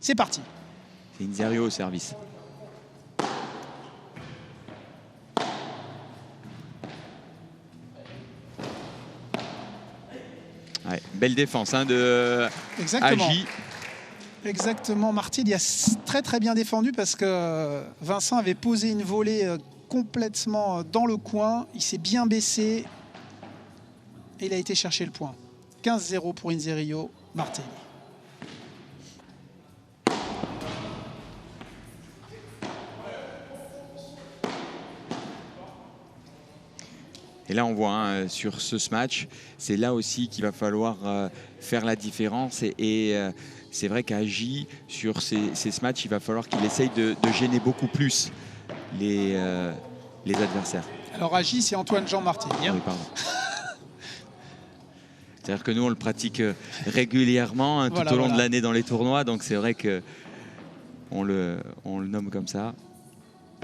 C'est parti. C'est Inzerio au service. Ouais, belle défense hein, de Agi. Exactement. Marty il a très bien défendu parce que Vincent avait posé une volée complètement dans le coin. Il s'est bien baissé et il a été chercher le point. 15-0 pour Inzerio, Martelli. Et là, on voit hein, sur ce match, c'est là aussi qu'il va falloir faire la différence. Et c'est vrai qu'Agi, sur ces matchs, il va falloir qu'il essaye de gêner beaucoup plus les adversaires. Alors Agi, c'est Antoine-Jean Martelli. Hein. Oui, pardon. C'est-à-dire que nous, on le pratique régulièrement hein, tout au long de l'année dans les tournois. Donc c'est vrai qu'on le nomme comme ça.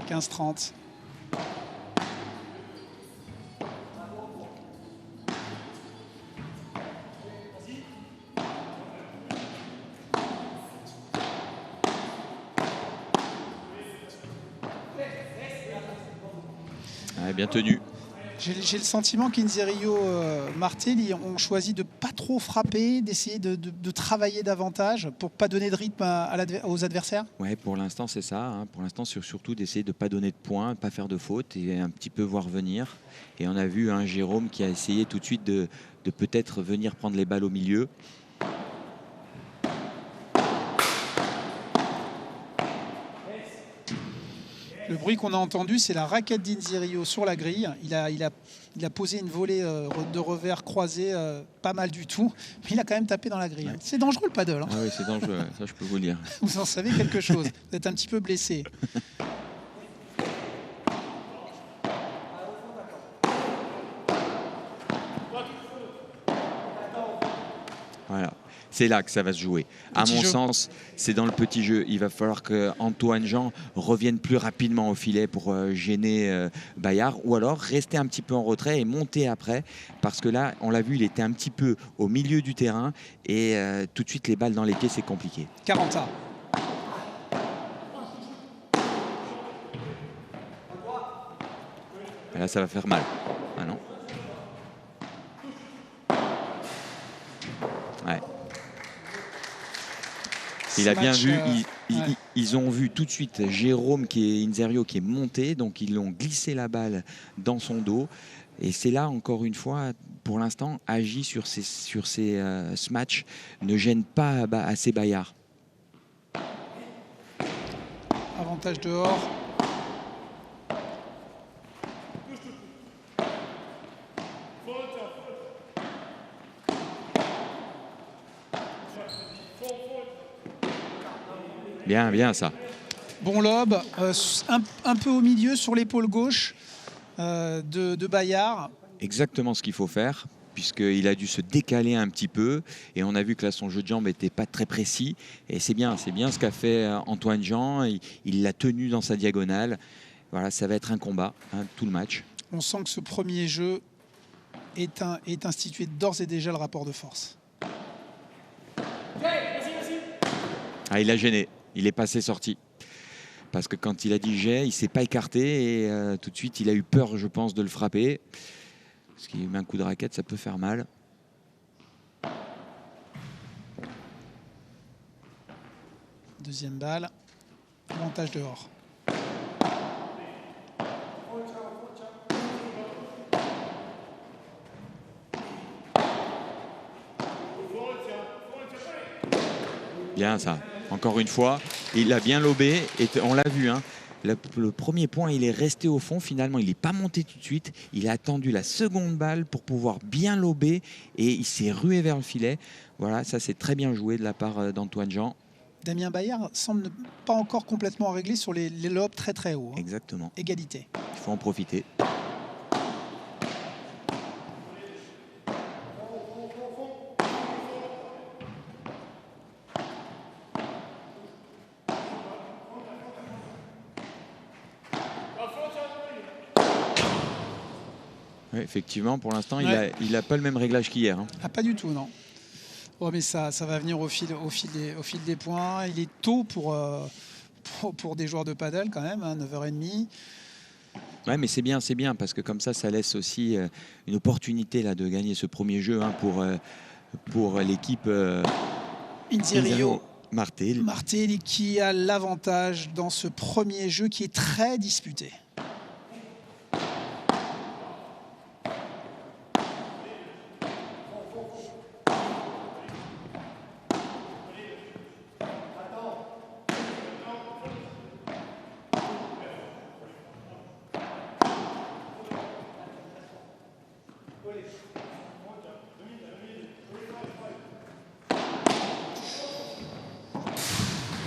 15-30. Bien tenu. J'ai le sentiment qu'Inzerio Martelli ont choisi de ne pas trop frapper, d'essayer de travailler davantage pour ne pas donner de rythme aux adversaires. Ouais, pour l'instant c'est ça. Hein. Pour l'instant c'est surtout d'essayer de ne pas donner de points, de ne pas faire de fautes et un petit peu voir venir. Et on a vu un Jérôme qui a essayé tout de suite de peut-être venir prendre les balles au milieu. Le bruit qu'on a entendu, c'est la raquette d'Inzerio sur la grille. Il a posé une volée de revers croisé, pas mal du tout. Mais il a quand même tapé dans la grille. Ouais. C'est dangereux le paddle. Hein. Ah oui, c'est dangereux, ça je peux vous le dire. Vous en savez quelque chose. Vous êtes un petit peu blessé. Voilà. C'est là que ça va se jouer. À mon sens, c'est dans le petit jeu. Il va falloir que Antoine-Jean revienne plus rapidement au filet pour gêner Bayard ou alors rester un petit peu en retrait et monter après parce que là, on l'a vu, il était un petit peu au milieu du terrain et tout de suite les balles dans les pieds, c'est compliqué. 40 ans. Et là, ça va faire mal. Ah non. Ouais. Il a bien vu, ils ont vu tout de suite Jérôme Inzerio qui est monté, donc ils l'ont glissé la balle dans son dos. Et c'est là, encore une fois, pour l'instant, Agi sur ce match ne gêne pas assez Bayard. Avantage dehors. Bien ça. Bon lob, un peu au milieu sur l'épaule gauche de Bayard. Exactement ce qu'il faut faire, puisqu'il a dû se décaler un petit peu. Et on a vu que là, son jeu de jambes n'était pas très précis. Et c'est bien ce qu'a fait Antoine-Jean. Il l'a tenu dans sa diagonale. Voilà, ça va être un combat, hein, tout le match. On sent que ce premier jeu est institué d'ores et déjà le rapport de force. Ah, il a gêné. Il est passé sorti. Parce que quand il a dit jet, il ne s'est pas écarté et tout de suite, il a eu peur, je pense, de le frapper. Parce qu'il met un coup de raquette, ça peut faire mal. Deuxième balle. Avantage dehors. Bien ça. Encore une fois, il a bien lobé et on l'a vu. Hein, le premier point, il est resté au fond. Finalement, il n'est pas monté tout de suite. Il a attendu la seconde balle pour pouvoir bien lober et il s'est rué vers le filet. Voilà, ça c'est très bien joué de la part d'Antoine-Jean. Damien Bayard semble ne pas encore complètement réglé sur les lobes très haut. Hein. Exactement. Égalité. Il faut en profiter. Oui, effectivement, pour l'instant, il n'a pas le même réglage qu'hier. Hein. Ah, pas du tout, non. Oh, mais ça va venir au fil des points. Il est tôt pour des joueurs de paddle quand même, hein, 9h30. Ouais, mais c'est bien, parce que comme ça laisse aussi une opportunité là, de gagner ce premier jeu, hein, pour l'équipe Inzerio Martelli qui a l'avantage dans ce premier jeu qui est très disputé.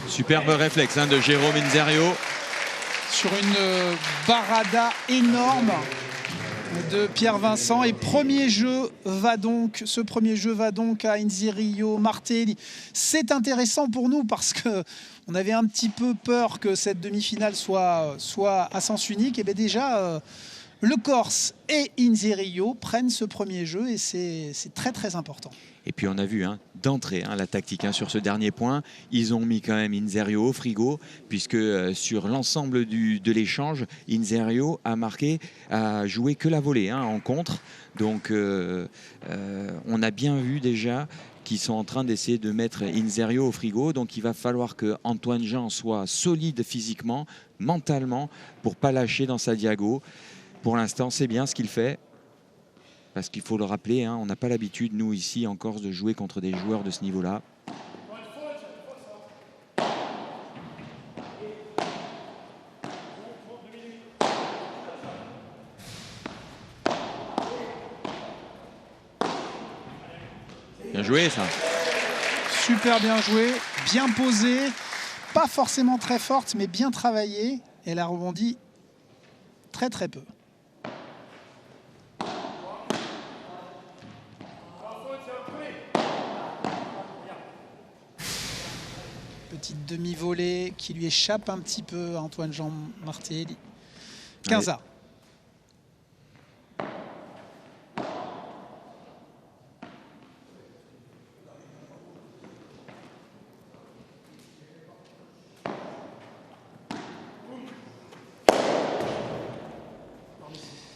Superbe réflexe, hein, de Jérôme Inzerio. Sur une barada énorme de Pierre Vincent. Et ce premier jeu va donc à Inzerio Martelli. C'est intéressant pour nous parce qu'on avait un petit peu peur que cette demi-finale soit à sens unique. Et bien déjà, le Corse et Inzerio prennent ce premier jeu et c'est très très important. Et puis on a vu, hein, d'entrée, hein, la tactique, hein, sur ce dernier point. Ils ont mis quand même Inzerio au frigo, puisque sur l'ensemble de l'échange, Inzerio a joué que la volée, hein, en contre. Donc on a bien vu déjà qu'ils sont en train d'essayer de mettre Inzerio au frigo. Donc il va falloir que Antoine Jean soit solide physiquement, mentalement, pour ne pas lâcher dans sa diago. Pour l'instant, c'est bien ce qu'il fait. Parce qu'il faut le rappeler, hein, on n'a pas l'habitude, nous, ici, en Corse, de jouer contre des joueurs de ce niveau-là. Bien joué, ça. Super bien joué, bien posé. Pas forcément très forte, mais bien travaillée. Elle a rebondi très très peu. Petite demi-volée qui lui échappe un petit peu à Antoine-Jean Martelli. 15A.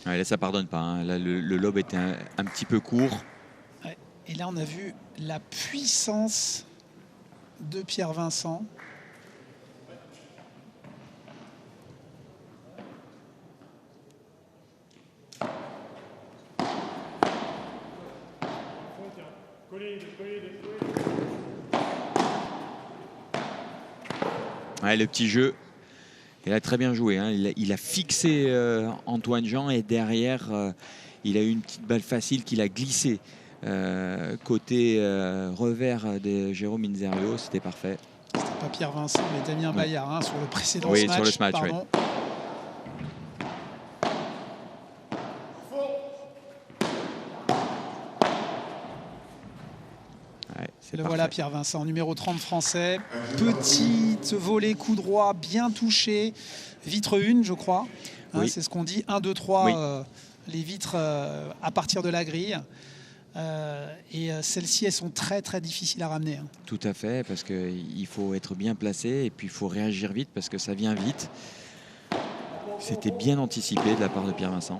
Ouais, là, ça pardonne pas, hein. Là, le lob était un petit peu court. Ouais. Et là, on a vu la puissance de Pierre Vincent. Ouais, le petit jeu. Il a très bien joué, hein. Il a fixé Antoine Jean et derrière, il a eu une petite balle facile qu'il a glissée côté revers de Jérôme Inzerio. C'était parfait. C'était pas Pierre Vincent, mais Damien Bayard, hein, sur le précédent oui, match. Sur le smash, pardon. Ouais. Le voilà, Pierre Vincent, numéro 30 français. Petite volée, coup droit, bien touché. Vitre 1, je crois. Hein, oui. C'est ce qu'on dit. 1, 2, 3, oui. Les vitres à partir de la grille. Et celles-ci, elles sont très, très difficiles à ramener. Hein. Tout à fait, parce qu'il faut être bien placé et puis il faut réagir vite parce que ça vient vite. C'était bien anticipé de la part de Pierre Vincent.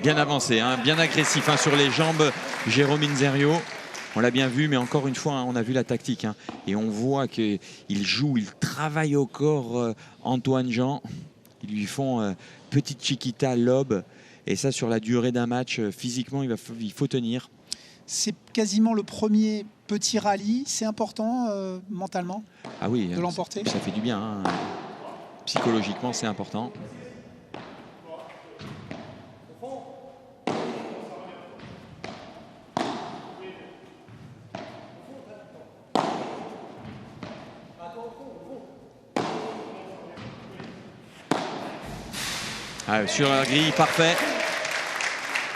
Bien avancé, hein, bien agressif, hein, sur les jambes, Jérôme Inzerio. On l'a bien vu, mais encore une fois, hein, on a vu la tactique. Hein, et on voit qu'il joue, il travaille au corps Antoine Jean. Ils lui font petite chiquita, lob. Et ça, sur la durée d'un match, physiquement, il faut tenir. C'est quasiment le premier petit rallye. C'est important mentalement de l'emporter. Ça fait du bien. Hein. Psychologiquement, c'est important. Sur la grille, parfait.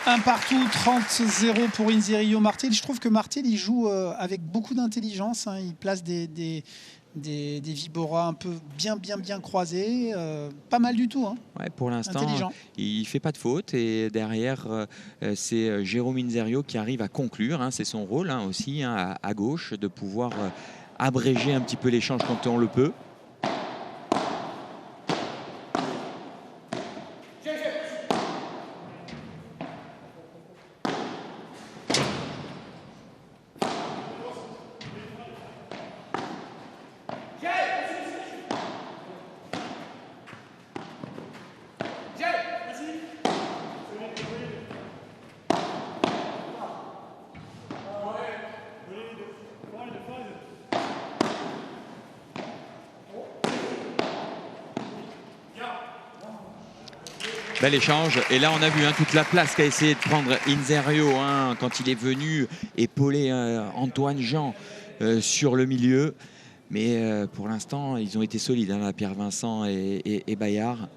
Un partout, 30-0 pour Inzerillo Martel. Je trouve que Martel, il joue avec beaucoup d'intelligence. Hein. Il place des Vibora un peu bien croisés. Pas mal du tout. Hein. Ouais, pour l'instant, il ne fait pas de faute. Et derrière, c'est Jérôme Inzerillo qui arrive à conclure. Hein. C'est son rôle aussi, à gauche, de pouvoir abréger un petit peu l'échange quand on le peut. Bel échange. Et là, on a vu toute la place qu'a essayé de prendre Inzerillo quand il est venu épauler Antoine Jean sur le milieu. Mais pour l'instant, ils ont été solides, Pierre Vincent et Bayard.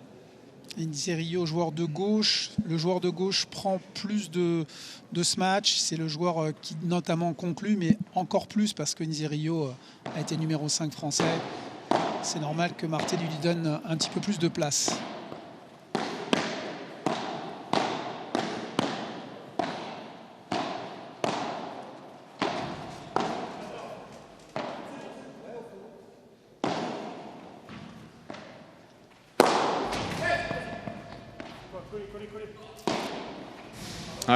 Inzerillo, joueur de gauche. Le joueur de gauche prend plus de ce match. C'est le joueur qui notamment conclut, mais encore plus parce que Inzerillo a été numéro 5 français. C'est normal que Martel lui donne un petit peu plus de place.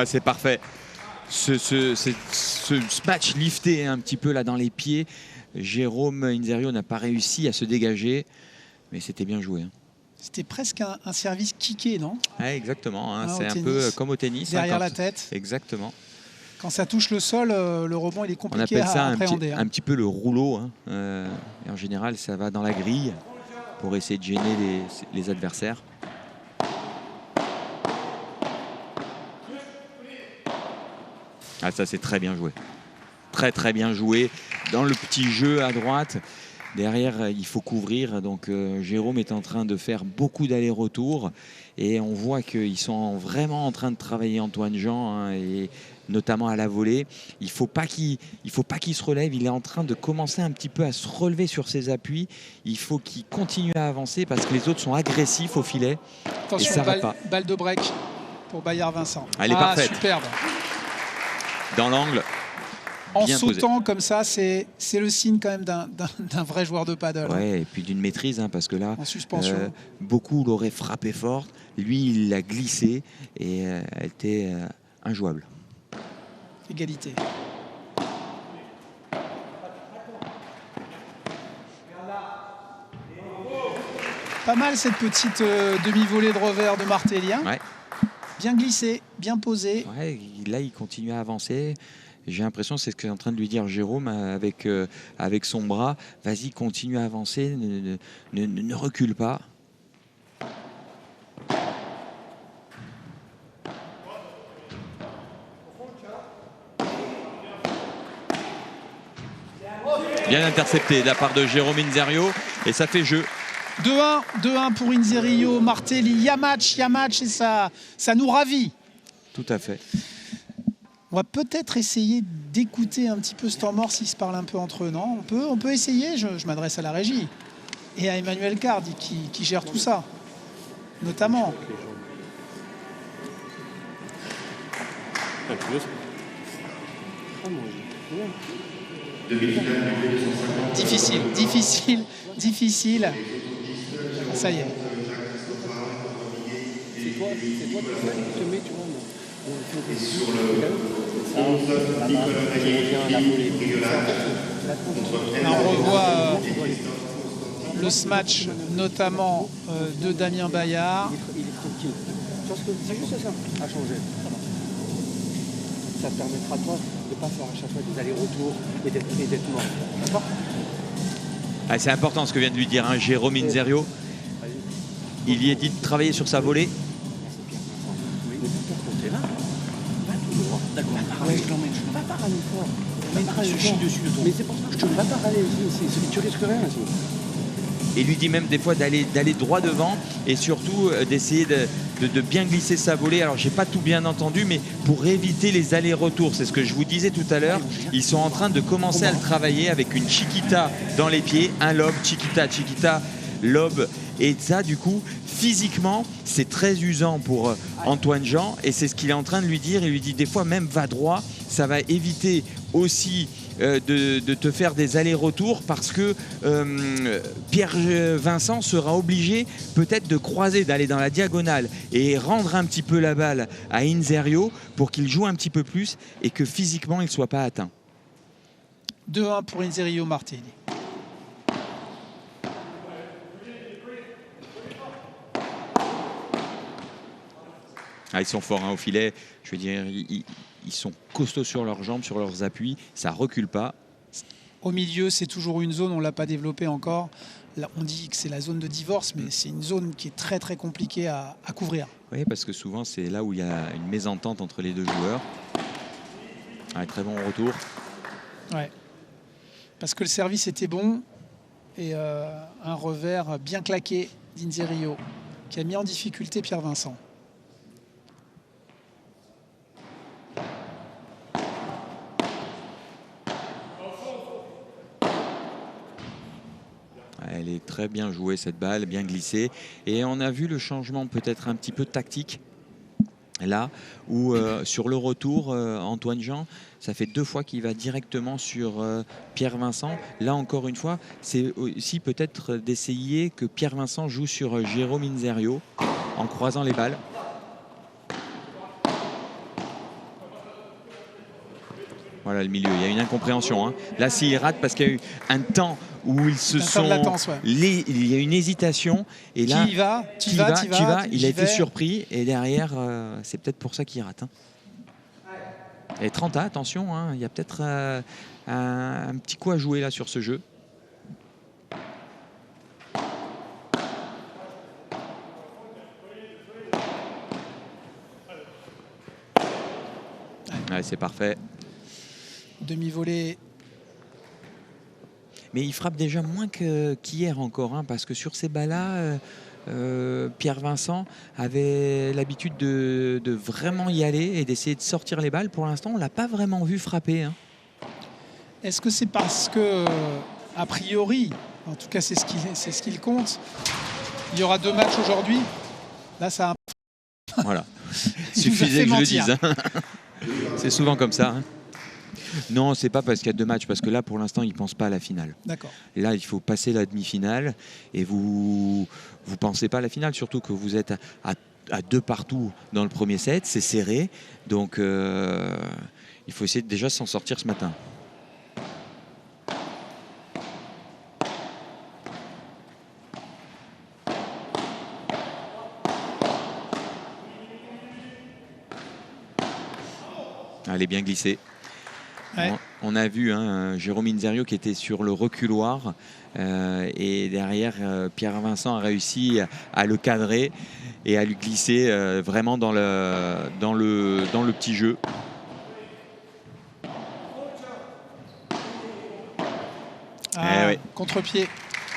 C'est parfait. Ce match lifté un petit peu là dans les pieds. Jérôme Inzerillo n'a pas réussi à se dégager, mais c'était bien joué. C'était presque un service kické, non? Exactement. C'est un peu comme au tennis. Derrière la tête. Exactement. Quand ça touche le sol, le rebond il est compliqué à appréhender. Un petit peu le rouleau. Et en général, ça va dans la grille pour essayer de gêner les adversaires. Ça, c'est très bien joué. Très bien joué. Dans le petit jeu à droite, derrière, il faut couvrir. Donc, Jérôme est en train de faire beaucoup d'allers-retours. Et on voit qu'ils sont vraiment en train de travailler Antoine Jean, et notamment à la volée. Il ne faut pas qu'il se relève. Il est en train de commencer un petit peu à se relever sur ses appuis. Il faut qu'il continue à avancer parce que les autres sont agressifs au filet. Attention, balle de break pour Bayard Vincent. Elle est parfaite. Superbe. Dans l'angle. En sautant comme ça, c'est le signe quand même d'un vrai joueur de paddle. Ouais, et puis d'une maîtrise, parce que là, en suspension. Beaucoup l'auraient frappé fort. Lui, il l'a glissé et elle était injouable. Égalité. Pas mal cette petite demi-volée de revers de Martelien. Ouais. Bien glissé, bien posé. Ouais, là, il continue à avancer. J'ai l'impression, c'est ce qu'est en train de lui dire Jérôme avec son bras. Vas-y, continue à avancer, ne recule pas. Bien intercepté de la part de Jérôme Inzerillo et ça fait jeu. 2-1 pour Inzerillo, Martelli. Il y a match et ça nous ravit. Tout à fait. On va peut-être essayer d'écouter un petit peu ce temps mort s'ils se parlent un peu entre eux, non? On peut essayer, je m'adresse à la régie. Et à Emmanuel Cardi qui gère tout ça, notamment. Difficile. Ça y est. C'est toi qui te mets, tu vois. Et sur le 11, Nicolas Régnier, on revoit le smash notamment de Damien Bayard. Il est tranquille. C'est juste ça à changer. Ça te permettra toi de ne pas faire à chaque fois des allers-retours et d'être mort. D'accord? C'est important ce que vient de lui dire Jérôme Inzerillo. Il lui a dit de travailler sur sa volée. D'accord. Ouais, je l'emmène. Je ne vais pas râler fort. Mais je suis dessus de toi. Mais c'est pour ça que je te ne vais pas râler. Tu risques rien ici. et lui dit même des fois d'aller droit devant et surtout d'essayer de bien glisser sa volée. Alors j'ai pas tout bien entendu, mais pour éviter les allers-retours, c'est ce que je vous disais tout à l'heure, ils sont en train de commencer à le travailler avec une chiquita dans les pieds, un lob, chiquita, lob. Et ça, du coup, physiquement, c'est très usant pour Antoine Jean. Et c'est ce qu'il est en train de lui dire. Il lui dit des fois, même va droit. Ça va éviter aussi de te faire des allers-retours parce que Pierre Vincent sera obligé peut-être de croiser, d'aller dans la diagonale et rendre un petit peu la balle à Inzerio pour qu'il joue un petit peu plus et que physiquement, il ne soit pas atteint. 2-1 pour Inzerio Martelli. Ah, ils sont forts au filet, je veux dire, ils sont costauds sur leurs jambes, sur leurs appuis, ça recule pas. Au milieu, c'est toujours une zone, on ne l'a pas développée encore. Là, on dit que c'est la zone de divorce, mais c'est une zone qui est très très compliquée à couvrir. Oui, parce que souvent, c'est là où il y a une mésentente entre les deux joueurs. Ah, très bon retour. Ouais. Parce que le service était bon et un revers bien claqué d'Inzerio qui a mis en difficulté Pierre Vincent. Elle est très bien jouée cette balle, bien glissée. Et on a vu le changement peut-être un petit peu tactique. Là où sur le retour, Antoine Jean, ça fait 2 fois qu'il va directement sur Pierre Vincent. Là encore une fois, c'est aussi peut-être d'essayer que Pierre Vincent joue sur Jérôme Inzerio en croisant les balles. Voilà le milieu, il y a une incompréhension. Hein. Là, s'il rate, parce qu'il y a eu un temps où ils se sont... Latence, ouais. Il y a une hésitation. Et là, qui y va, il a été surpris. Et derrière, c'est peut-être pour ça qu'il rate. Hein. Et 30 attention, hein, il y a peut-être un petit coup à jouer là sur ce jeu. Ouais, c'est parfait. Demi-volée. Mais il frappe déjà moins qu'hier encore, hein, parce que sur ces balles-là, Pierre Vincent avait l'habitude de vraiment y aller et d'essayer de sortir les balles. Pour l'instant, on ne l'a pas vraiment vu frapper. Hein. Est-ce que c'est parce que, a priori, en tout cas c'est ce qu'il compte, il y aura 2 matchs aujourd'hui? Là, ça a... Voilà. Il suffisait que je le dise. Hein. C'est souvent comme ça. Hein. Non, c'est pas parce qu'il y a 2 matchs, parce que là, pour l'instant, ils ne pensent pas à la finale. D'accord. Là, il faut passer la demi-finale et vous pensez pas à la finale, surtout que vous êtes à 2 partout dans le premier set, c'est serré, donc il faut essayer de déjà s'en sortir ce matin. Elle est bien glissée. Ouais. On a vu Jérôme Inzerio qui était sur le reculoir et derrière Pierre Vincent a réussi à le cadrer et à lui glisser vraiment dans le petit jeu. Oui. Contre-pied.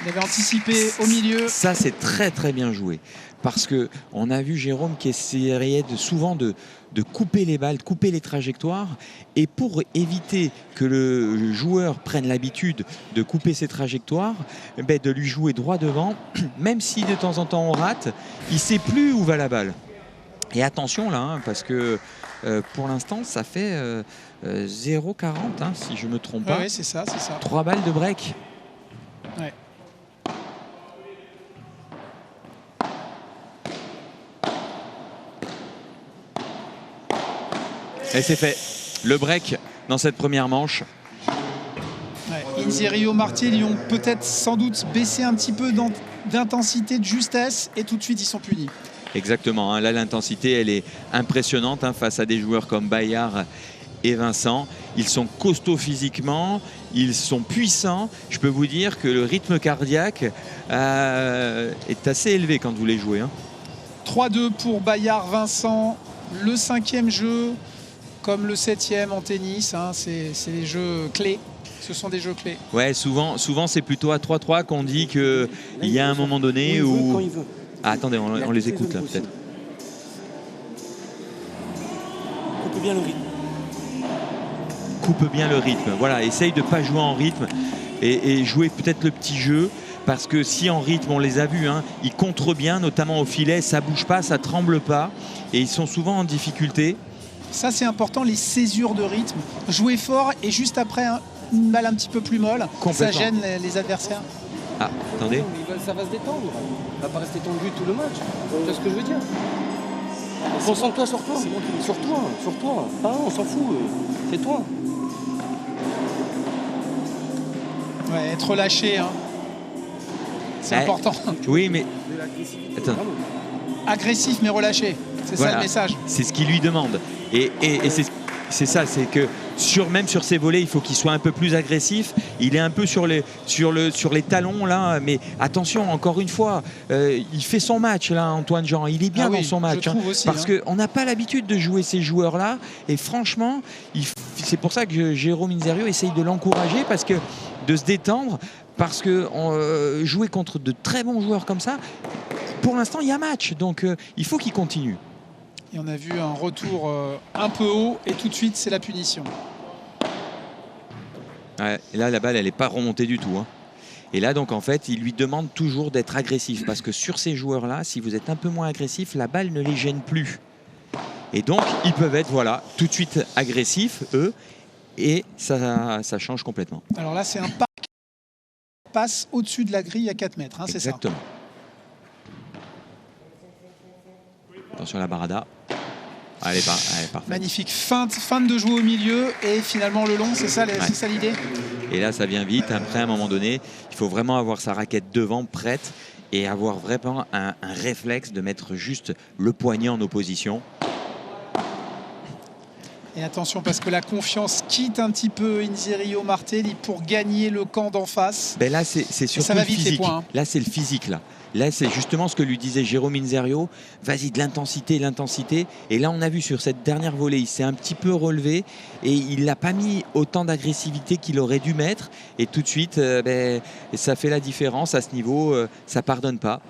Il avait anticipé au milieu. Ça, c'est très très bien joué. Parce qu'on a vu Jérôme qui essayait souvent de couper les balles, de couper les trajectoires. Et pour éviter que le joueur prenne l'habitude de couper ses trajectoires, de lui jouer droit devant, même si de temps en temps on rate, il ne sait plus où va la balle. Et attention là, hein, parce que pour l'instant, ça fait 0,40, hein, si je ne me trompe pas. Oui, c'est ça. 3 balles de break. Ouais. Et c'est fait. Le break dans cette première manche. Ouais. Inzerio Martelli ont peut-être sans doute baissé un petit peu d'intensité, de justesse, et tout de suite ils sont punis. Exactement. Hein. Là, l'intensité, elle est impressionnante hein, face à des joueurs comme Bayard et Vincent. Ils sont costauds physiquement, ils sont puissants. Je peux vous dire que le rythme cardiaque est assez élevé quand vous les jouez. Hein. 3-2 pour Bayard Vincent. Le 5e jeu, comme le 7e en tennis, hein, c'est les jeux clés. Ce sont des jeux clés. Ouais, souvent c'est plutôt à 3-3 qu'on dit qu'il y a un moment donné où... Quand il veut. Ah, attendez, on les écoute là peut-être. Coupe bien le rythme. Coupe bien le rythme. Voilà, essaye de ne pas jouer en rythme et jouer peut-être le petit jeu. Parce que si en rythme, on les a vus, hein, ils contrent bien, notamment au filet, ça bouge pas, ça tremble pas. Et ils sont souvent en difficulté. Ça, c'est important, les césures de rythme. Jouer fort et juste après, une balle un petit peu plus molle, ça gêne les adversaires. Ah, attendez. Ça va se détendre. Ça va pas rester tendu tout le match. Tu vois ce que je veux dire? Concentre-toi sur toi. Sur toi. Ah, on s'en fout. C'est toi. Ouais, être relâché, hein. C'est important. Oui, mais... Attends. Agressif mais relâché. C'est ça le message. C'est ce qu'il lui demande. Et c'est ça, c'est que même sur ses volets, il faut qu'il soit un peu plus agressif. Il est un peu sur les talons là, mais attention, encore une fois, il fait son match là, Antoine Jean. Il est bien dans son match, parce qu'on n'a pas l'habitude de jouer ces joueurs-là. Et franchement, c'est pour ça que Jérôme Inzerio essaye de l'encourager, parce que de se détendre. Parce que jouer contre de très bons joueurs comme ça, pour l'instant, il y a match. Donc, il faut qu'il continue. Et on a vu un retour un peu haut. Et tout de suite, c'est la punition. Ouais, et là, la balle, elle n'est pas remontée du tout. Hein. Et là, donc, en fait, il lui demande toujours d'être agressif. Parce que sur ces joueurs-là, si vous êtes un peu moins agressif, la balle ne les gêne plus. Et donc, ils peuvent être, voilà, tout de suite agressifs, eux. Et ça change complètement. Alors là, c'est un pas passe au-dessus de la grille à 4 mètres, hein, c'est ça. Exactement. Attention à la barada. Elle est parfaite. Magnifique. Feinte de jouer au milieu et finalement le long, c'est ça l'idée. Et là, ça vient vite. Après, à un moment donné, il faut vraiment avoir sa raquette devant, prête, et avoir vraiment un réflexe de mettre juste le poignet en opposition. Et attention, parce que la confiance quitte un petit peu Inzerio Martelli pour gagner le camp d'en face. Ben là, c'est surtout le physique. Points, hein. Là, c'est le physique. Là, c'est justement ce que lui disait Jérôme Inzerio. Vas-y, de l'intensité. Et là, on a vu sur cette dernière volée, il s'est un petit peu relevé et il n'a pas mis autant d'agressivité qu'il aurait dû mettre. Et tout de suite, ça fait la différence à ce niveau. Ça ne pardonne pas.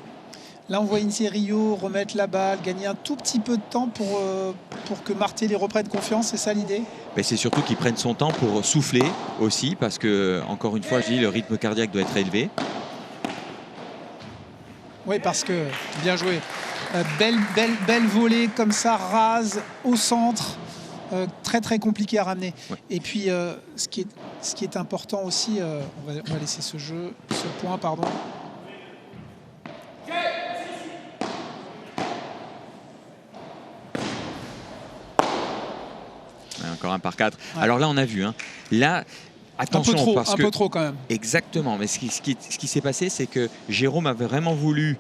Là, on voit Inzerio remettre la balle, gagner un tout petit peu de temps pour que Martelli reprenne confiance. C'est ça l'idée? C'est surtout qu'il prenne son temps pour souffler aussi, parce que, encore une fois, je dis, le rythme cardiaque doit être élevé. Oui, parce que, bien joué. Belle volée comme ça, rase, au centre. Très très compliqué à ramener. Ouais. Et puis, ce qui est important aussi, on va laisser ce point, pardon. Encore un par 4. Ouais. Alors là, on a vu. Hein. Là, attention, un peu trop quand même. Exactement. Mais ce qui s'est passé, c'est que Jérôme avait vraiment voulu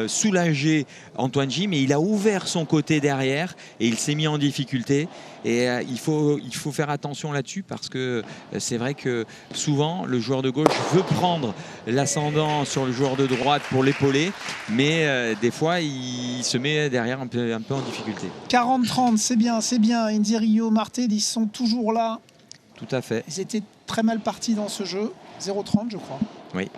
soulager Antoine J, mais il a ouvert son côté derrière et il s'est mis en difficulté. Et il faut faire attention là-dessus, parce que c'est vrai que souvent le joueur de gauche veut prendre l'ascendant sur le joueur de droite pour l'épauler, mais des fois il se met derrière un peu en difficulté. 40-30, c'est bien. Inzerio, Martelli, ils sont toujours là. Tout à fait. Ils étaient très mal partis dans ce jeu. 0-30, je crois. Oui.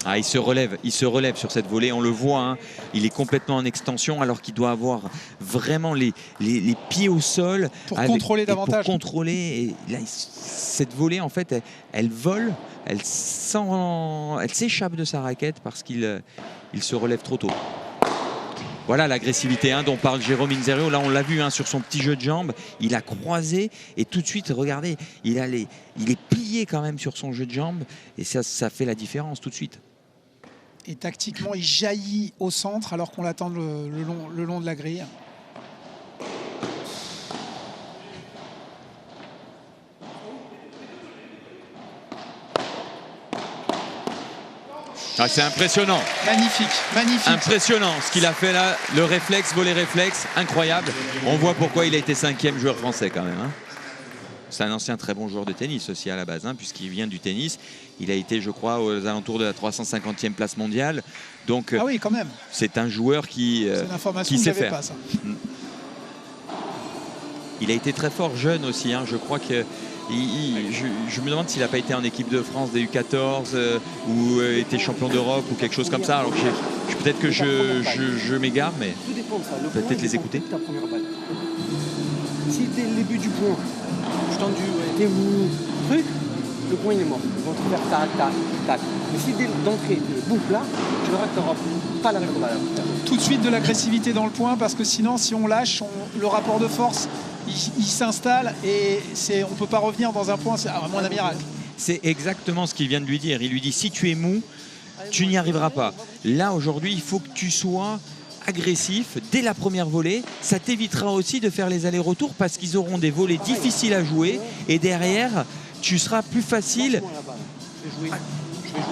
Ah, il se relève sur cette volée, on le voit, hein. Il est complètement en extension alors qu'il doit avoir vraiment les pieds au sol. Pour contrôler davantage. Pour contrôler. Et là, cette volée, en fait, elle vole, elle s'échappe de sa raquette parce qu'il se relève trop tôt. Voilà l'agressivité dont parle Jérôme Inzerio. Là, on l'a vu sur son petit jeu de jambes. Il a croisé et tout de suite, regardez, il est plié quand même sur son jeu de jambes. Et ça fait la différence tout de suite. Et tactiquement, il jaillit au centre alors qu'on l'attend le long de la grille. Ah, c'est impressionnant. Magnifique. Impressionnant ce qu'il a fait là. Le réflexe, volet réflexe, incroyable. On voit pourquoi il a été 5e joueur français quand même. C'est un ancien très bon joueur de tennis aussi à la base, puisqu'il vient du tennis. Il a été, je crois, aux alentours de la 350e place mondiale. Donc, ah oui, quand même. c'est un joueur qui sait faire. Pas, ça. Il a été très fort jeune aussi. Hein. Je crois que je me demande s'il n'a pas été en équipe de France des U14 ou été champion d'Europe ou quelque chose comme ça. Alors peut-être que je m'égare, mais peut-être les écouter. Ta première balle. Si dès le début du point, je tendu, t'es mou, truc, le point il est mort. Ils vont te faire tac, tac, tac. Mais si dès d'entrée, le boucle là, tu verras que tu n'auras pas la même balle. Tout de suite de l'agressivité dans le point, parce que sinon, si on lâche, le rapport de force, il s'installe et on ne peut pas revenir dans un point, c'est vraiment un miracle. C'est exactement ce qu'il vient de lui dire. Il lui dit, si tu es mou, tu n'y arriveras pas. Là, aujourd'hui, il faut que tu sois agressif dès la première volée. Ça t'évitera aussi de faire les allers-retours parce qu'ils auront des volées difficiles à jouer et derrière, tu seras plus facile. Je vais jouer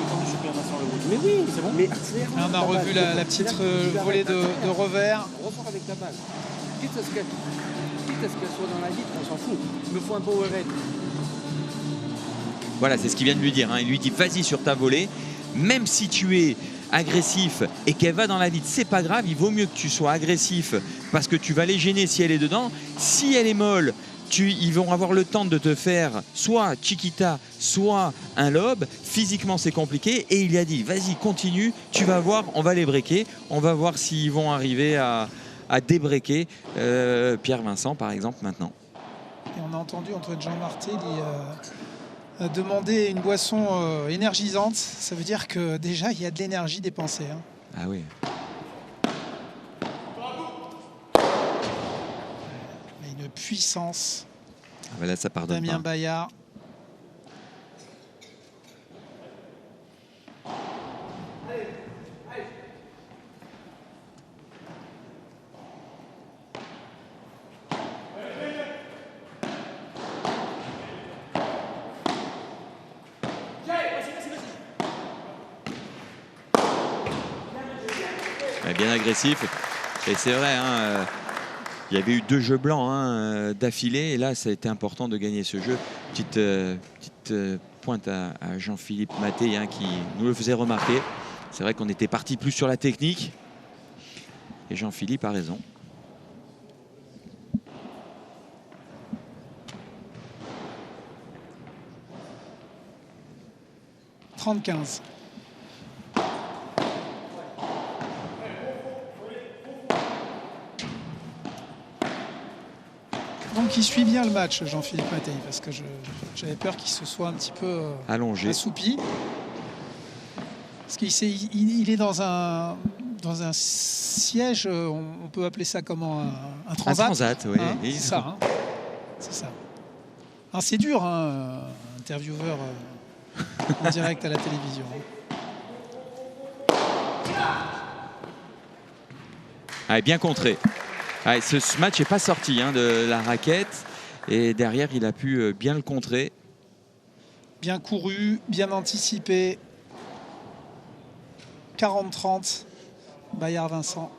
tendu sur Pierre-Vincent Le Roux. Mais oui, c'est bon. Mais on a revu la petite volée de revers. Ressort avec la balle. Quitte à ce qu'elle soit dans la vitre, on s'en fout. Il me faut un powerhead. Voilà, c'est ce qu'il vient de lui dire. Hein. Il lui dit, vas-y sur ta volée. Même si tu es agressif et qu'elle va dans la vitre, c'est pas grave. Il vaut mieux que tu sois agressif parce que tu vas les gêner si elle est dedans. Si elle est molle, ils vont avoir le temps de te faire soit Chiquita, soit un lob. Physiquement, c'est compliqué. Et il a dit, vas-y, continue. Tu vas voir, on va les breaker. On va voir s'ils vont arriver à débreaker Pierre-Vincent, par exemple, maintenant. Et on a entendu Antoine Jean Martelly demander une boisson énergisante. Ça veut dire que déjà, il y a de l'énergie dépensée. Hein. Ah oui. Une puissance. Ah ben là, ça pardonne Damien pas. Bayard. Bien agressif. Et c'est vrai, hein, il y avait eu 2 jeux blancs d'affilée. Et là, ça a été important de gagner ce jeu. Petite pointe à Jean-Philippe Maté qui nous le faisait remarquer. C'est vrai qu'on était parti plus sur la technique. Et Jean-Philippe a raison. « 30-15 ». Donc il suit bien le match, Jean-Philippe Mattei, parce que j'avais peur qu'il se soit un petit peu allongé, assoupi. Parce qu'il est dans un siège, on peut appeler ça comment, un transat. Un transat, oui. Hein, c'est ça. Hein, c'est ça. Hein, c'est dur, intervieweur en direct à la télévision. Ah, bien contré. Ah, ce match n'est pas sorti de la raquette et derrière il a pu bien le contrer. Bien couru, bien anticipé. 40-30, Bayard Vincent.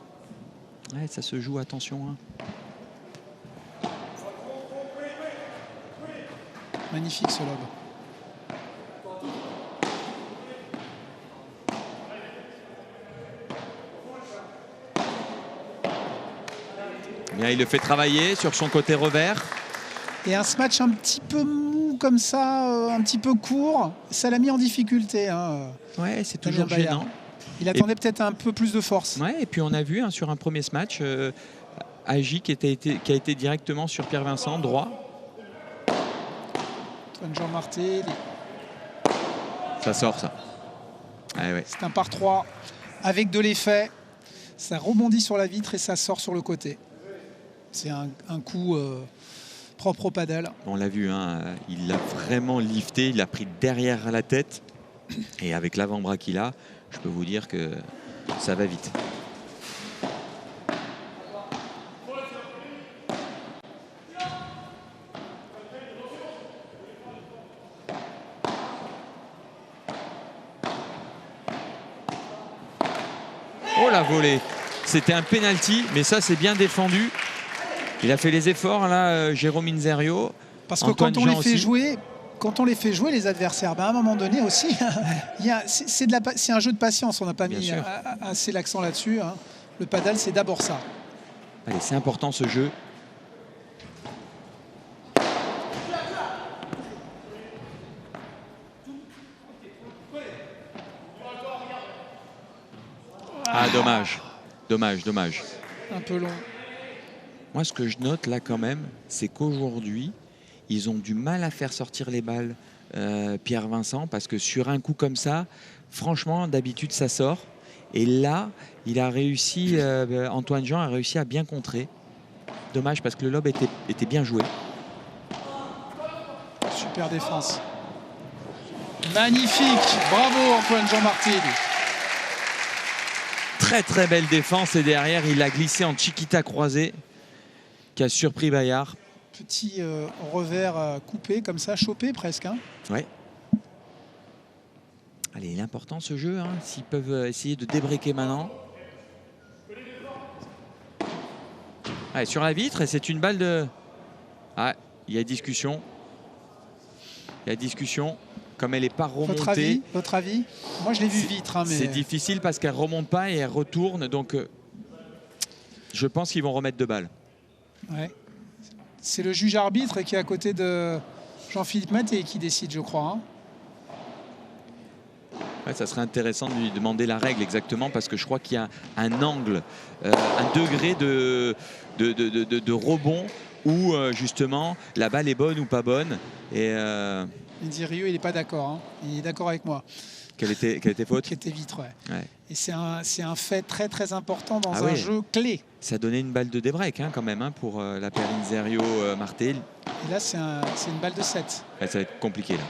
Ouais, ça se joue, attention. Magnifique ce lob. Bien, il le fait travailler sur son côté revers. Et un match un petit peu mou comme ça, un petit peu court, ça l'a mis en difficulté. Ouais, c'est toujours gênant. Il attendait peut-être un peu plus de force. Ouais, et puis on a vu sur un premier match, Agi qui a été directement sur Pierre-Vincent, droit. Antoine Jean Martelly. Ça sort, ça. Ah, ouais. C'est un par 3 avec de l'effet. Ça rebondit sur la vitre et ça sort sur le côté. C'est un coup propre au paddle. On l'a vu, il l'a vraiment lifté, il l'a pris derrière la tête. Et avec l'avant-bras qu'il a, je peux vous dire que ça va vite. Oh la volée! C'était un penalty, mais ça c'est bien défendu. Il a fait les efforts là, Jérôme Inzerio. Parce que quand on les fait jouer, quand on les fait jouer, les adversaires, à un moment donné aussi, c'est un jeu de patience. On n'a pas mis assez l'accent là-dessus. Hein. Le paddle, c'est d'abord ça. Allez, c'est important ce jeu. Ah, dommage. Dommage. Un peu long. Moi, ce que je note là quand même, c'est qu'aujourd'hui, ils ont du mal à faire sortir les balles, Pierre Vincent, parce que sur un coup comme ça, franchement, d'habitude, ça sort. Et là, il a réussi, Antoine Jean a réussi à bien contrer. Dommage parce que le lob était bien joué. Super défense. Magnifique. Bravo Antoine Jean Martil. Très très belle défense et derrière, il a glissé en chiquita croisé qui a surpris Bayard. Petit revers coupé comme ça, chopé presque. Hein. Ouais. Allez, il est important ce jeu, hein, s'ils peuvent essayer de débreaker maintenant. Allez, sur la vitre, et c'est une balle de... Ah, il y a discussion. Comme elle n'est pas remontée. Votre avis? Moi, je l'ai vu vitre. Hein, mais... C'est difficile parce qu'elle ne remonte pas et elle retourne. Donc, je pense qu'ils vont remettre 2 balles. Ouais. C'est le juge arbitre qui est à côté de Jean-Philippe Maté qui décide, je crois. Hein. Ouais, ça serait intéressant de lui demander la règle exactement parce que je crois qu'il y a un angle, un degré de rebond où justement la balle est bonne ou pas bonne. Et Rieu, il n'est pas d'accord. Hein. Il est d'accord avec moi. Quelle était faute? Qui était vitre, ouais. Ouais. Et c'est un fait très très important dans un jeu clé. Ça donnait une balle de débreak quand même hein, pour la paire Inzerio-Martel. Et là, c'est une balle de 7. Ouais, ça va être compliqué là.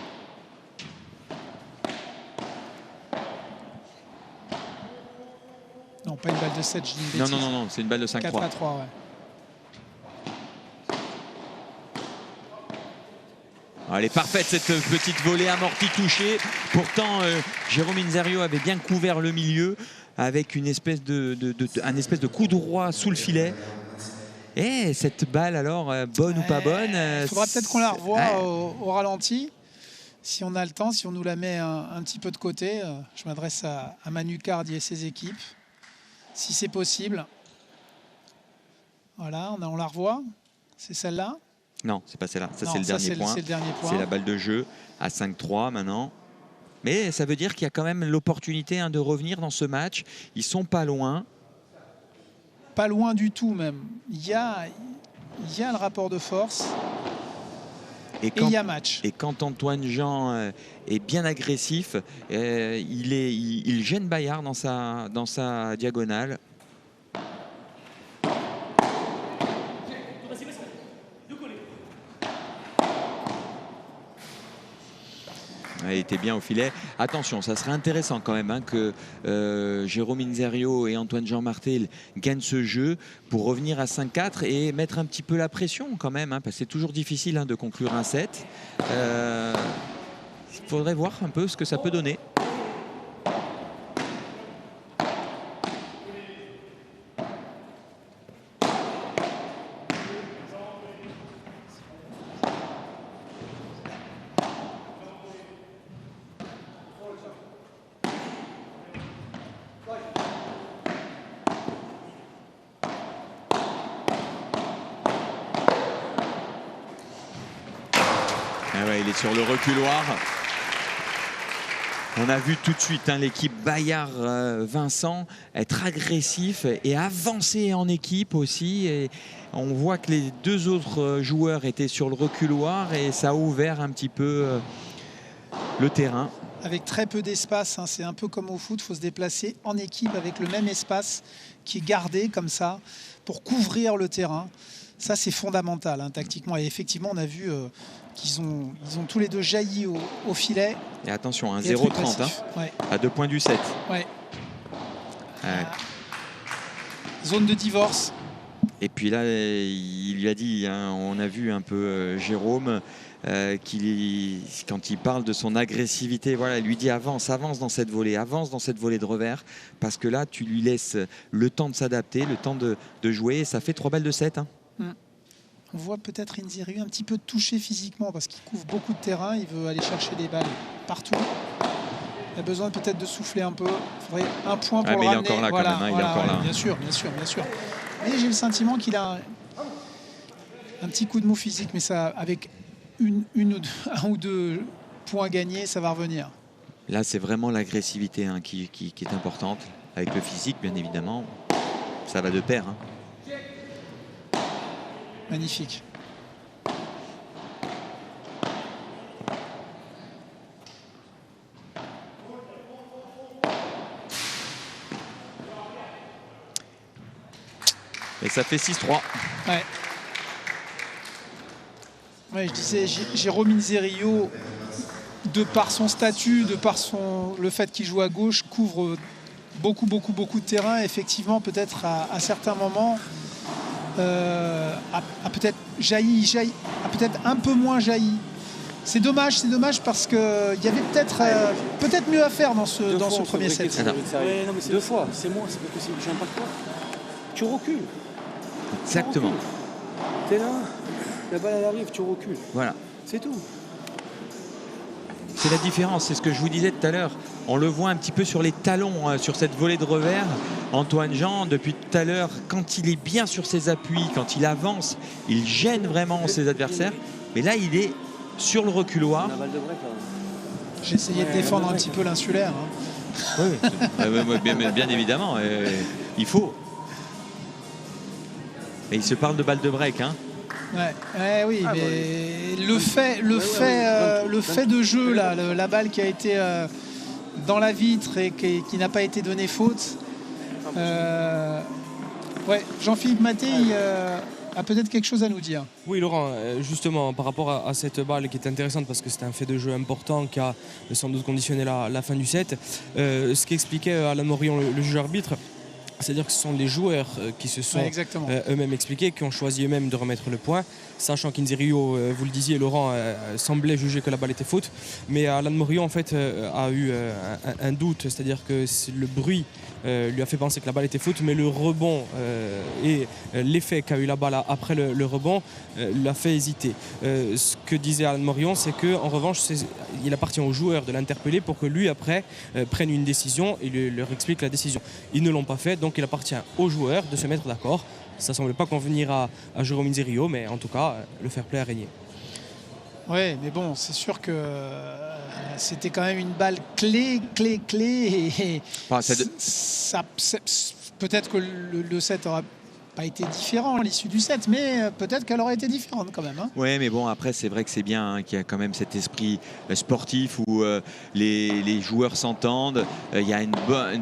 Non, pas une balle de 7, je dis une bêtise. Non, c'est une balle de 5-3. 4 à 3, ouais. Elle est parfaite cette petite volée amortie touchée. Pourtant, Jérôme Inzerio avait bien couvert le milieu avec une espèce un espèce de coup droit sous le filet. Et cette balle alors, bonne ou pas bonne? Il faudra peut-être qu'on la revoie au ralenti. Si on a le temps, si on nous la met un petit peu de côté. Je m'adresse à Manu Cardi et ses équipes. Si c'est possible. Voilà, on la revoit. C'est celle-là? Non, c'est pas celle-là. Ça, c'est le dernier point. C'est la balle de jeu à 5-3 maintenant. Mais ça veut dire qu'il y a quand même l'opportunité de revenir dans ce match. Ils sont pas loin. Pas loin du tout même. Il y a le rapport de force. Et il y a match. Et quand Antoine Jean est bien agressif, il gêne Bayard dans sa diagonale. Il était bien au filet. Attention, ça serait intéressant quand même que Jérôme Inzerio et Antoine Jean Martel gagnent ce jeu pour revenir à 5-4 et mettre un petit peu la pression quand même, parce que c'est toujours difficile de conclure un set. Il faudrait voir un peu ce que ça peut donner. Il est sur le reculoir. On a vu tout de suite l'équipe Bayard-Vincent être agressif et avancer en équipe aussi. Et on voit que les 2 autres joueurs étaient sur le reculoir et ça a ouvert un petit peu le terrain. Avec très peu d'espace, c'est un peu comme au foot, il faut se déplacer en équipe avec le même espace qui est gardé comme ça pour couvrir le terrain. Ça, c'est fondamental tactiquement. Et effectivement, on a vu qu'ils ont tous les deux jailli au filet. Et attention, 0-30 à 2 points du 7. Ouais. Zone de divorce. Et puis là, il lui a dit, on a vu un peu Jérôme, quand il parle de son agressivité, il lui dit avance dans cette volée de revers, parce que là, tu lui laisses le temps de s'adapter, le temps de jouer, et ça fait 3 balles de 7. On voit peut-être Inziriu un petit peu touché physiquement parce qu'il couvre beaucoup de terrain. Il veut aller chercher des balles partout. Il a besoin peut-être de souffler un peu. Il faudrait un point pour le ramener. Il est encore là quand même. Il est encore là. Bien sûr. Mais j'ai le sentiment qu'il a un petit coup de mou physique, mais ça, avec un ou deux points gagnés, ça va revenir. Là, c'est vraiment l'agressivité qui est importante. Avec le physique, bien évidemment, ça va de pair. Magnifique. Et ça fait 6-3. Ouais, je disais, Jérôme Inzerillo, de par son statut, de par le fait qu'il joue à gauche, couvre beaucoup de terrain. Effectivement, peut-être à certains moments, a peut-être jailli, a peut-être un peu moins jailli. C'est dommage parce qu'il y avait peut-être mieux à faire dans ce premier set. Deux fois, c'est moi, c'est pas possible. J'ai un pas de toi. Tu recules. Exactement. T'es là, la balle elle arrive, tu recules. Voilà. C'est tout. C'est la différence, c'est ce que je vous disais tout à l'heure. On le voit un petit peu sur les talons, sur cette volée de revers. Antoine Jean, depuis tout à l'heure, quand il est bien sur ses appuis, quand il avance, il gêne vraiment ses adversaires. Mais là, il est sur le reculoir. J'ai essayé de défendre un petit peu l'insulaire. Oui, bien évidemment, il faut. Et il se parle de balle de break. Oui, mais le fait de jeu, là, la balle qui a été dans la vitre et qui n'a pas été donnée faute. Jean-Philippe Maté a peut-être quelque chose à nous dire. Oui, Laurent, justement, par rapport à cette balle qui est intéressante parce que c'était un fait de jeu important qui a sans doute conditionné la fin du set. Ce qu'expliquait Alain Morillon, le juge arbitre, c'est-à-dire que ce sont les joueurs qui se sont eux-mêmes expliqués, qui ont choisi eux-mêmes de remettre le point, sachant qu'Inziriu, vous le disiez Laurent, semblait juger que la balle était faute, mais Alain Morillon en fait a eu un doute, c'est-à-dire que le bruit lui a fait penser que la balle était faute, mais le rebond et l'effet qu'a eu la balle après le rebond l'a fait hésiter. Ce que disait Alain Morillon, c'est qu'en revanche, il appartient aux joueurs de l'interpeller pour que lui après prenne une décision et leur explique la décision. Ils ne l'ont pas fait, donc il appartient aux joueurs de se mettre d'accord. Ça ne semble pas convenir à Jérôme Inziriu, mais en tout cas, le fair play a régné. Oui, mais bon, c'est sûr que c'était quand même une balle clé. Et peut-être que le set n'aura pas été différent à l'issue du set, mais peut-être qu'elle aurait été différente quand même. Oui, mais bon, après, c'est vrai que c'est bien qu'il y a quand même cet esprit sportif où les joueurs s'entendent. Il y a un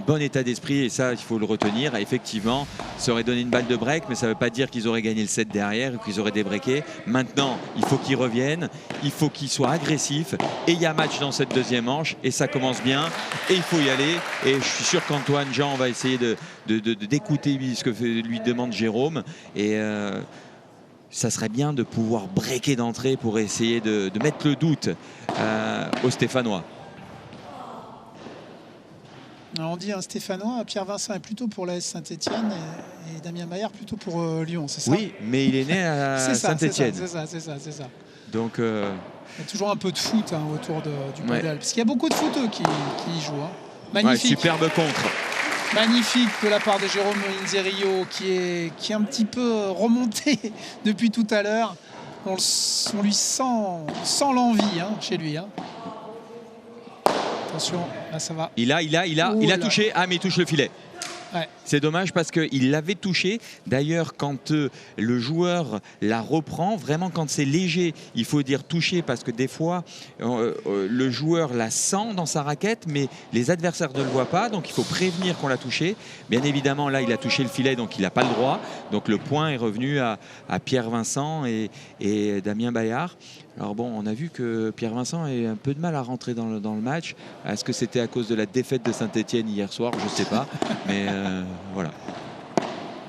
bon état d'esprit et ça, il faut le retenir. Et effectivement, ça aurait donné une balle de break, mais ça ne veut pas dire qu'ils auraient gagné le set derrière ou qu'ils auraient débreaké. Maintenant, il faut qu'ils reviennent, il faut qu'ils soient agressifs. Et il y a match dans cette deuxième manche et ça commence bien. Et il faut y aller. Et je suis sûr qu'Antoine Jean va essayer d'écouter ce que lui demande Jérôme et ça serait bien de pouvoir breaker d'entrée pour essayer de mettre le doute aux Stéphanois. Alors on dit un Stéphanois, Pierre Vincent est plutôt pour l'AS Saint-Etienne et Damien Maillard plutôt pour Lyon, c'est ça? Oui, mais il est né à Saint-Etienne. C'est ça. Donc il y a toujours un peu de foot autour du modèle, parce qu'il y a beaucoup de footeux qui y jouent. Magnifique. Superbe contre. Magnifique de la part de Jérôme Inziriu qui est un petit peu remonté depuis tout à l'heure. On lui sent l'envie chez lui. Attention, là ça va. Il a touché. Ah, mais il touche le filet. Ouais. C'est dommage parce qu'il l'avait touché. D'ailleurs, quand le joueur la reprend, vraiment quand c'est léger, il faut dire toucher parce que des fois, le joueur la sent dans sa raquette, mais les adversaires ne le voient pas. Donc, il faut prévenir qu'on l'a touché. Bien évidemment, là, il a touché le filet, donc il n'a pas le droit. Donc, le point est revenu à Pierre Vincent et Damien Bayard. Alors bon, on a vu que Pierre Vincent a eu un peu de mal à rentrer dans le match. Est-ce que c'était à cause de la défaite de Saint-Etienne hier soir? Je ne sais pas. Mais voilà.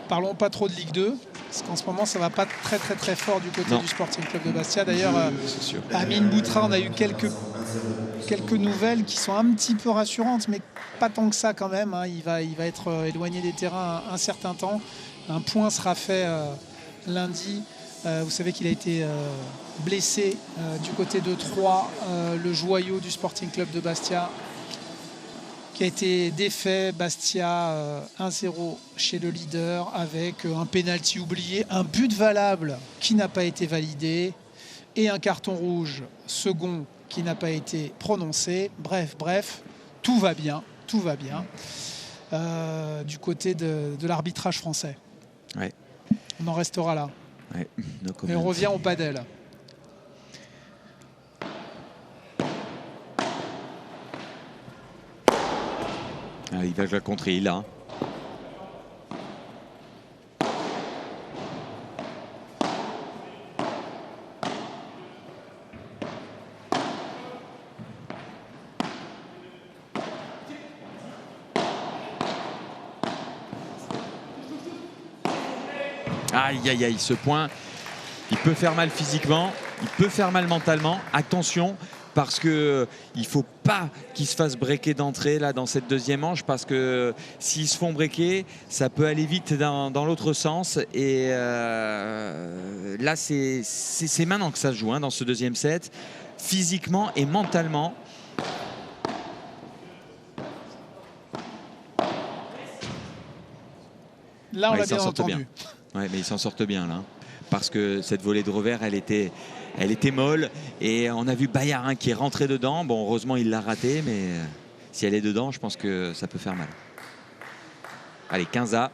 Parlons pas trop de Ligue 2, parce qu'en ce moment, ça ne va pas très fort du côté du Sporting Club de Bastia. D'ailleurs, Amine Boutra, on a eu quelques nouvelles qui sont un petit peu rassurantes, mais pas tant que ça quand même. Il va être éloigné des terrains un certain temps. Un point sera fait lundi Vous savez qu'il a été blessé du côté de Troyes, le joyau du Sporting Club de Bastia, qui a été défait. Bastia 1-0 chez le leader avec un pénalty oublié, un but valable qui n'a pas été validé et un carton rouge second qui n'a pas été prononcé. Bref, tout va bien du côté de l'arbitrage français. Ouais. On en restera là. Ouais, et on revient au padel. Ah, il va jouer contre il là. Aïe, aïe, aïe, ce point, il peut faire mal physiquement, il peut faire mal mentalement. Attention, parce qu'il ne faut pas qu'ils se fassent breaker d'entrée là, dans cette deuxième manche, parce que s'ils se font breaker, ça peut aller vite dans l'autre sens. Et là, c'est maintenant que ça se joue, hein, dans ce deuxième set, physiquement et mentalement. Là, on l'a bien entendu. Bien. Ouais, mais ils s'en sortent bien là, parce que cette volée de revers, elle était molle, et on a vu Bayard, hein, qui est rentré dedans. Bon, heureusement il l'a raté, mais si elle est dedans, je pense que ça peut faire mal. Allez, 15-A.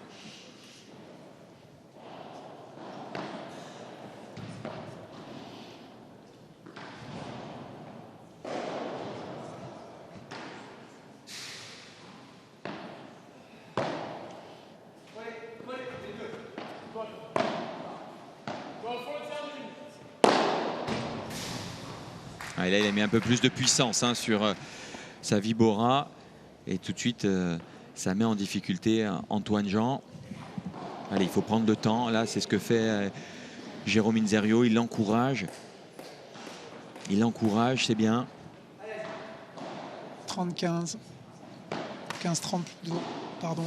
Et là, il a mis un peu plus de puissance, hein, sur sa Vibora. Et tout de suite, ça met en difficulté Antoine Jean. Allez, il faut prendre le temps. Là, c'est ce que fait Jérôme Inzerio. Il l'encourage. C'est bien. 30-15. 15-30, pardon.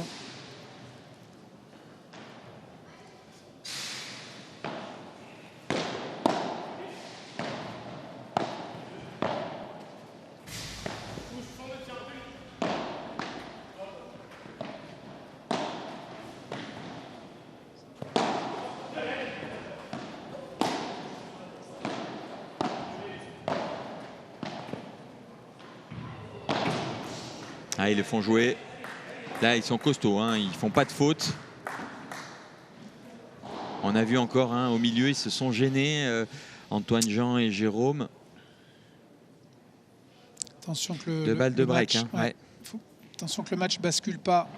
Ah, ils le font jouer. Là, ils sont costauds, hein, ils font pas de faute. On a vu encore, hein, au milieu, ils se sont gênés, Antoine Jean et Jérôme. Attention que le, deux balles de break. Match, hein, ouais. Attention que le match bascule pas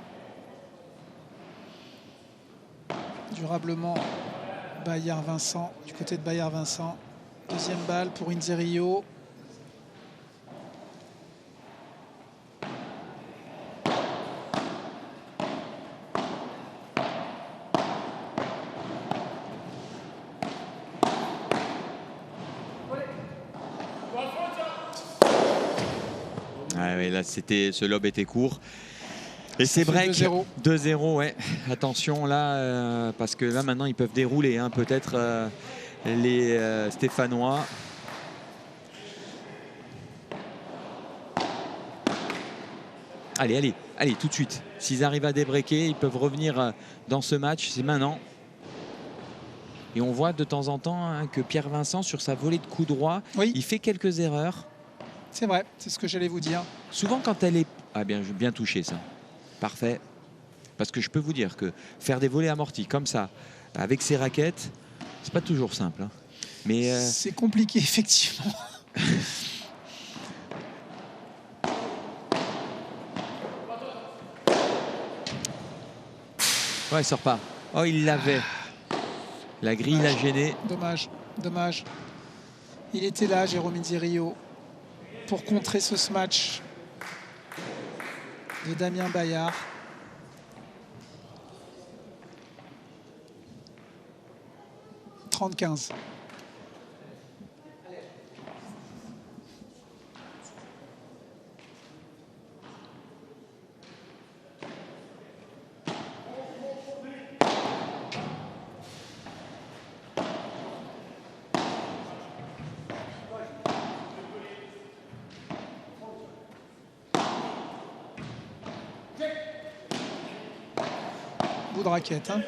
durablement. Bayard-Vincent, du côté de Bayard-Vincent. Deuxième balle pour Inzerio. Là, ce lob était court. Et c'est break 2-0. Ouais. Attention là, parce que là maintenant ils peuvent dérouler, hein, peut-être les Stéphanois. Allez, tout de suite. S'ils arrivent à débreaker, ils peuvent revenir dans ce match. C'est maintenant. Et on voit de temps en temps, hein, que Pierre Vincent, sur sa volée de coup droit, oui, il fait quelques erreurs. C'est vrai, c'est ce que j'allais vous dire. Souvent quand elle est... Ah bien touché ça. Parfait. Parce que je peux vous dire que faire des volées amorties comme ça, avec ses raquettes, c'est pas toujours simple. Hein. Mais c'est compliqué, effectivement. Ouais, il sort pas. Oh, il l'avait. La grille l'a gêné. Dommage. Il était là, Jérôme Inzerio, pour contrer ce smash de Damien Bayard. « 30-15. » bout de raquette. Hein.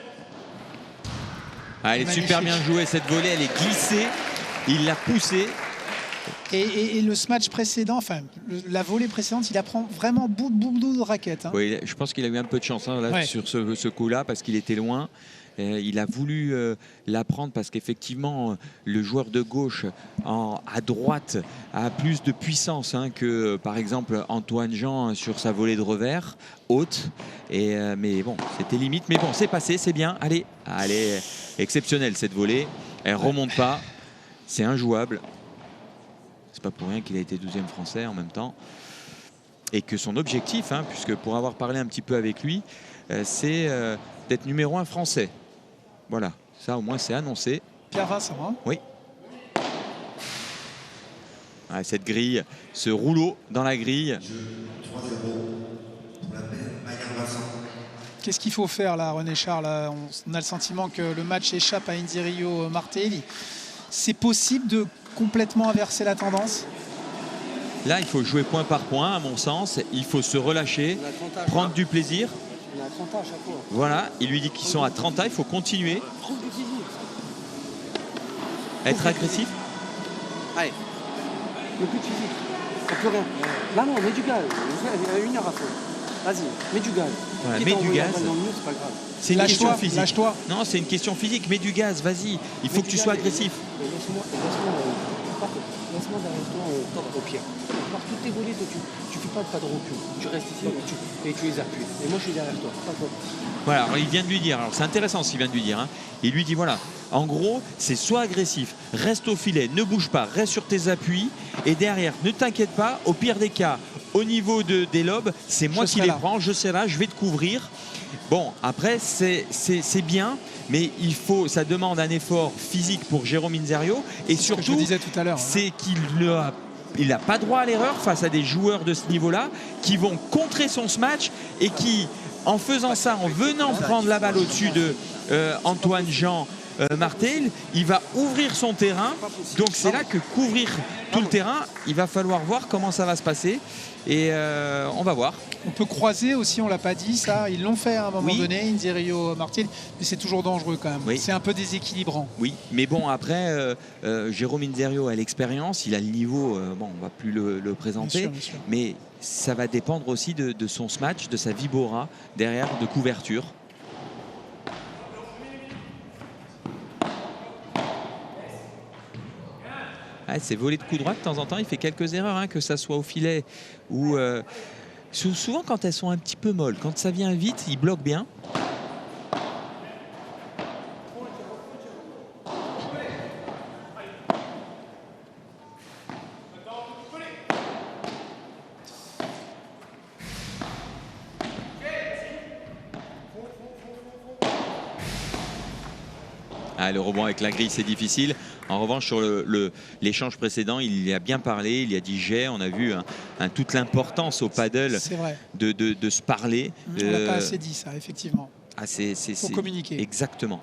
Ah, elle est super bien jouée cette volée, elle est glissée, il l'a poussée. Et le match précédent, enfin la volée précédente, il apprend vraiment bout de raquette. Hein. Oui, je pense qu'il a eu un peu de chance hein, là, sur ce coup-là parce qu'il était loin. Il a voulu la prendre parce qu'effectivement, le joueur de gauche à droite a plus de puissance hein, que par exemple Antoine Jean sur sa volée de revers haute. Mais bon, c'était limite. Mais bon, c'est passé, c'est bien. Allez, exceptionnelle cette volée. Elle remonte pas. C'est injouable. C'est pas pour rien qu'il a été 12e français en même temps. Et que son objectif, hein, puisque pour avoir parlé un petit peu avec lui, c'est d'être numéro 1 français. Voilà, ça au moins c'est annoncé. Pierre Vincent. Hein. Oui. Ah, cette grille, ce rouleau dans la grille. Qu'est-ce qu'il faut faire là, René Charles? On a le sentiment que le match échappe à Indiriyo Martelli. C'est possible de complètement inverser la tendance? Là, il faut jouer point par point, à mon sens. Il faut se relâcher, prendre du plaisir. On est à 30 ans à chaque fois. Voilà, il lui dit qu'ils sont à 30 ans, il faut continuer. Être agressif. Allez, le plus de physique. Ça peut rien. Là, non, mets du gaz. Il y a 1 heure à faire. Vas-y, mets du gaz. Voilà, mets du gaz. C'est pas grave. C'est une question physique. Lâche-toi. Non, c'est une question physique. Mets du gaz, vas-y. Il faut que tu sois agressif. Laisse-moi derrière toi au pied. Par toutes tes volées, tu fais pas de recul. Tu restes ici et tu les appuies. Et moi, je suis derrière toi. Pas toi. Voilà, alors il vient de lui dire, alors c'est intéressant ce qu'il vient de lui dire, hein. Il lui dit voilà, en gros, c'est soit agressif, reste au filet, ne bouge pas, reste sur tes appuis et derrière, ne t'inquiète pas, au pire des cas, au niveau des lobes, c'est moi qui les prends, je serai là, je vais te couvrir. Bon, après, c'est bien, mais ça demande un effort physique pour Jérôme Inzerio et surtout, ce que je disais tout à l'heure, c'est qu'il n'a pas droit à l'erreur face à des joueurs de ce niveau-là qui vont contrer son match et qui, en faisant ça, en venant prendre la balle au-dessus de Antoine Jean Martel, il va ouvrir son terrain. Donc c'est là que couvrir tout le terrain, il va falloir voir comment ça va se passer. Et on va voir. On peut croiser aussi, on l'a pas dit ça, ils l'ont fait à un moment donné, Indiriyo Martel, mais c'est toujours dangereux quand même. C'est un peu déséquilibrant. Oui, mais bon après, Jérôme Inzerio a l'expérience, il a le niveau, bon on va plus le présenter, bien sûr. mais ça va dépendre aussi de son smash, de sa vibora derrière, de couverture. Ah, c'est volé de coup droit de temps en temps, il fait quelques erreurs, hein, que ça soit au filet ou souvent quand elles sont un petit peu molles, quand ça vient vite, il bloque bien. Ah, le rebond avec la grille, c'est difficile. En revanche, sur l'échange précédent, il y a bien parlé, il y a dit j'ai. On a vu toute l'importance au paddle de se parler. On n'a pas assez dit ça, effectivement. Ah, faut communiquer. Exactement.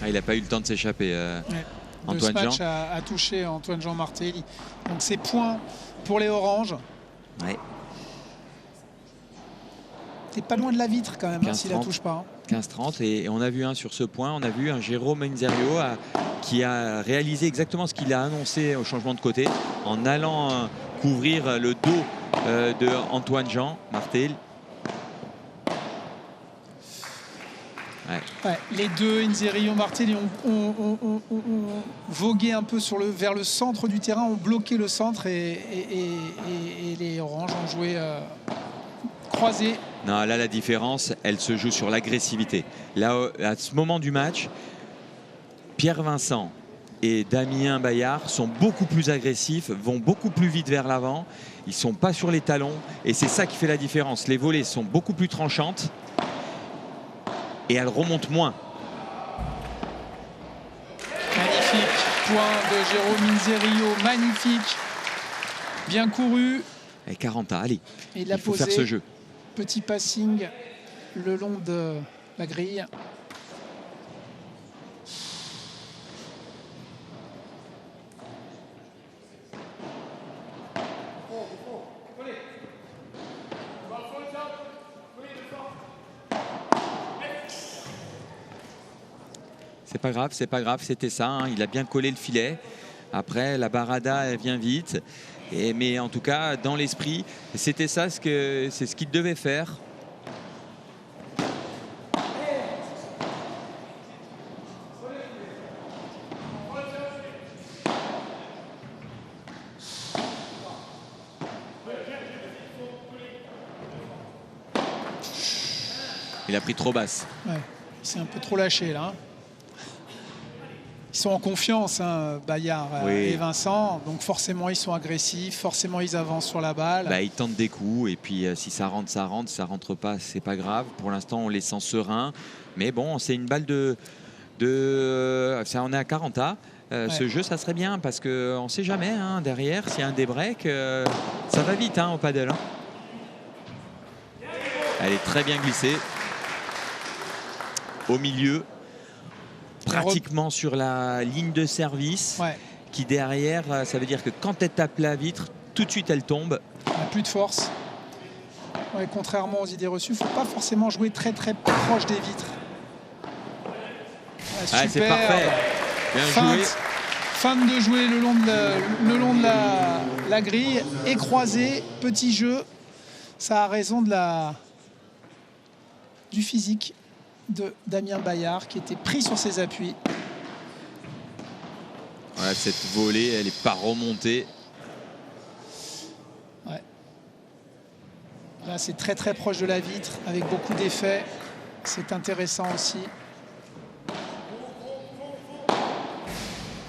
Ah, il n'a pas eu le temps de s'échapper, Antoine Jean. Ce match a touché Antoine Jean Martelli. Donc c'est point pour les Oranges. Ouais. T'es pas loin de la vitre quand même, hein, s'il la touche pas. Hein. 15-30 et on a vu sur ce point, on a vu un Jérôme Inzerio qui a réalisé exactement ce qu'il a annoncé au changement de côté en allant couvrir le dos de Antoine Jean Martel. Ouais, les deux, Inzerio, Martelli, ont vogué un peu vers le centre du terrain, ont bloqué le centre et les Oranges ont joué croisé. Non, là la différence, elle se joue sur l'agressivité. Là, à ce moment du match, Pierre Vincent et Damien Bayard sont beaucoup plus agressifs, vont beaucoup plus vite vers l'avant. Ils ne sont pas sur les talons et c'est ça qui fait la différence. Les volées sont beaucoup plus tranchantes. Et elle remonte moins. Magnifique. point de Jérôme Inzerillo, magnifique, bien couru. Et 40, allez, Et il faut faire ce jeu. Petit passing le long de la grille. C'est pas grave, c'était ça, hein. Il a bien collé le filet. Après, la barada, elle vient vite. Mais en tout cas, dans l'esprit, c'était ça, c'est ce qu'il devait faire. Il a pris trop basse. Ouais, il s'est un peu trop lâché là. Hein. Ils sont en confiance, hein, Bayard et Vincent, donc forcément ils sont agressifs, forcément ils avancent sur la balle. Bah, ils tentent des coups et puis si ça rentre, ça rentre, si ça rentre pas, c'est pas grave. Pour l'instant, on les sent sereins, mais bon, c'est une balle ça, on est à 40 A. Ce jeu, ça serait bien parce qu'on ne sait jamais, hein, derrière, s'il y a un débreak, ça va vite hein, au paddle. Hein. Elle est très bien glissée. Au milieu, pratiquement sur la ligne de service, qui derrière, ça veut dire que quand elle tape la vitre, tout de suite elle tombe. Elle n'a plus de force. Ouais, contrairement aux idées reçues, il ne faut pas forcément jouer très très proche des vitres. Ouais, c'est parfait. Bien joué. Fin de jouer le long de la grille et croisé, petit jeu. Ça a raison du physique de Damien Bayard qui était pris sur ses appuis. Ouais, cette volée, elle n'est pas remontée. Ouais. Là, c'est très très proche de la vitre avec beaucoup d'effets. C'est intéressant aussi.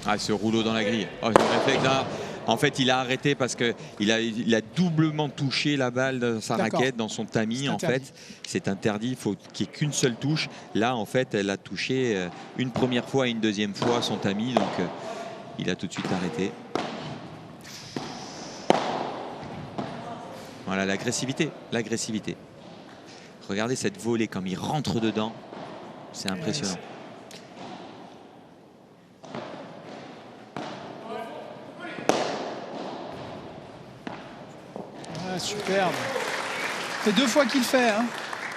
Ah, ce rouleau dans la grille. Oh, ce réflexe là. En fait, il a arrêté parce qu'il a doublement touché la balle dans sa raquette, dans son tamis. En fait, c'est interdit. Il faut qu'il n'y ait qu'une seule touche. Là, en fait, elle a touché une première fois et une deuxième fois son tamis. Donc, il a tout de suite arrêté. Voilà, l'agressivité. L'agressivité. Regardez cette volée comme il rentre dedans. C'est impressionnant. Superbe. C'est 2 fois qu'il fait, hein,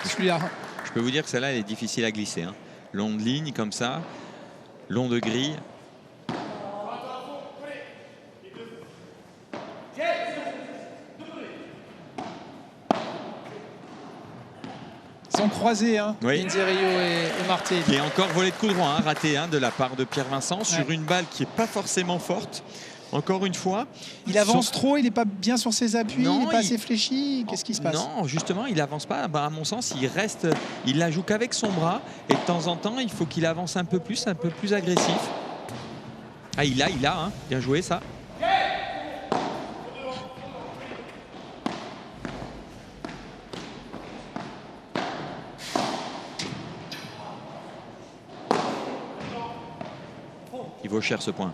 celui-là. Je peux vous dire que celle-là, elle est difficile à glisser. Hein. Long de ligne, comme ça. Long de grille. Ils ont croisé, hein, Inzerillo et Martel. Il y a encore volé de coup droit, hein, raté hein, de la part de Pierre Vincent sur une balle qui n'est pas forcément forte. Encore une fois. Il avance trop, il n'est pas bien sur ses appuis, il n'est pas assez fléchi. Qu'est-ce qui se passe? Non, justement, il n'avance pas. Bah, à mon sens, il la joue qu'avec son bras. Et de temps en temps, il faut qu'il avance un peu plus agressif. Ah, il a, hein. Bien joué ça. Il vaut cher ce point.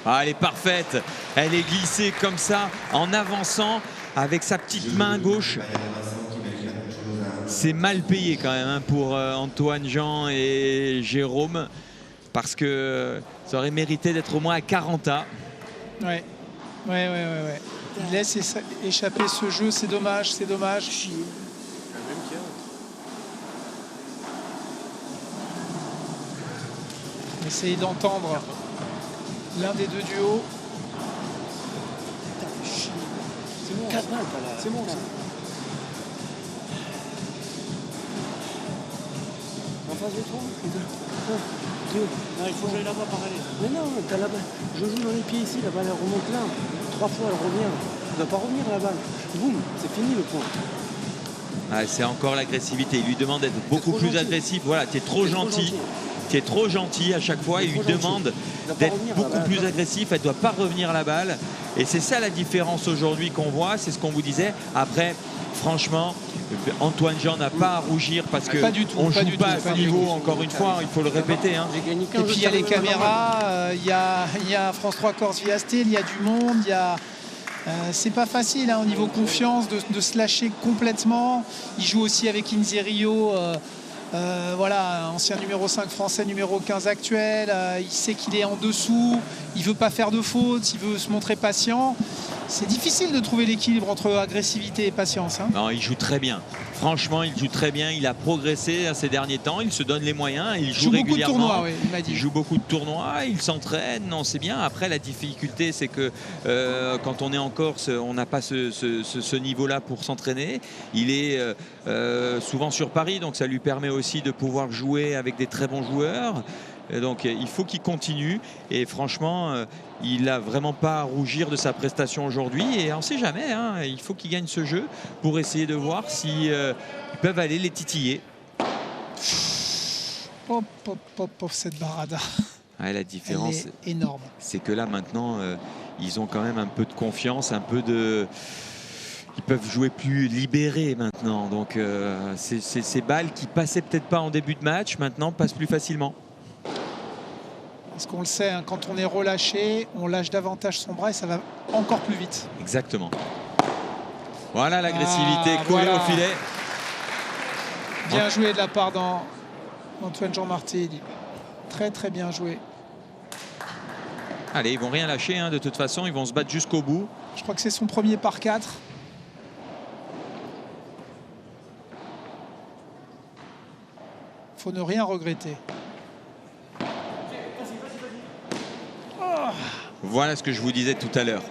Ah, elle est parfaite, elle est glissée comme ça en avançant avec sa petite main gauche. C'est mal payé quand même hein, pour Antoine Jean et Jérôme parce que ça aurait mérité d'être au moins à 40 A. Ouais. Il laisse échapper ce jeu, c'est dommage, c'est dommage. Essayez d'entendre l'un des deux duos. C'est bon, 4 balles, c'est bon ça. En face de toi, il faut jouer là-bas par aller. Mais non, t'as la balle. Je joue dans les pieds ici, la balle elle remonte là. 3 fois elle revient. Elle ne va pas revenir la balle. Boum, c'est fini le point. Ah, c'est encore l'agressivité. Il lui demande d'être beaucoup plus agressif. Voilà, tu es trop gentil. Tu es trop gentil à chaque fois. Il lui demande d'être beaucoup plus agressif. Elle ne doit pas revenir à la balle. Et c'est ça la différence aujourd'hui qu'on voit. C'est ce qu'on vous disait. Après, franchement, Antoine Jean n'a pas à rougir parce que Pas du tout, on pas joue du pas tout, à ce niveau, encore une fois, il faut le répéter. Hein. J'ai gagné Et 15 puis il y a les jeux de service. caméras, il y a France 3 Corse via Stel, il y a du monde, c'est pas facile au niveau confiance de se lâcher complètement. Il joue aussi avec Inzerio, voilà, ancien numéro 5 français, numéro 15 actuel. Il sait qu'il est en dessous, il veut pas faire de fautes, il veut se montrer patient. C'est difficile de trouver l'équilibre entre agressivité et patience. Hein. Non, il joue très bien. Franchement, il joue très bien. Il a progressé ces derniers temps. Il se donne les moyens. Il joue beaucoup de régulièrement. tournois, oui, il m'a dit. Il joue beaucoup de tournois. Il s'entraîne. Non, c'est bien. Après, la difficulté, c'est que quand on est en Corse, on n'a pas ce niveau-là pour s'entraîner. Il est souvent sur Paris, donc ça lui permet aussi de pouvoir jouer avec des très bons joueurs. Et donc il faut qu'il continue et franchement il n'a vraiment pas à rougir de sa prestation aujourd'hui et on ne sait jamais, hein, il faut qu'il gagne ce jeu pour essayer de voir si ils peuvent aller les titiller. Hop, cette barada. Ouais, la différence elle est énorme. C'est que là maintenant ils ont quand même un peu de confiance, un peu de... Ils peuvent jouer plus libérés maintenant. Donc ces balles qui passaient peut-être pas en début de match maintenant passent plus facilement. Parce qu'on le sait, hein, quand on est relâché, on lâche davantage son bras et ça va encore plus vite. Exactement. Voilà l'agressivité collée voilà. au filet. Bien joué de la part d'Antoine Jean Martelli. Très très bien joué. Allez, ils vont rien lâcher, hein, de toute façon, ils vont se battre jusqu'au bout. Je crois que c'est son premier par 4. Faut ne rien regretter. Voilà ce que je vous disais tout à l'heure.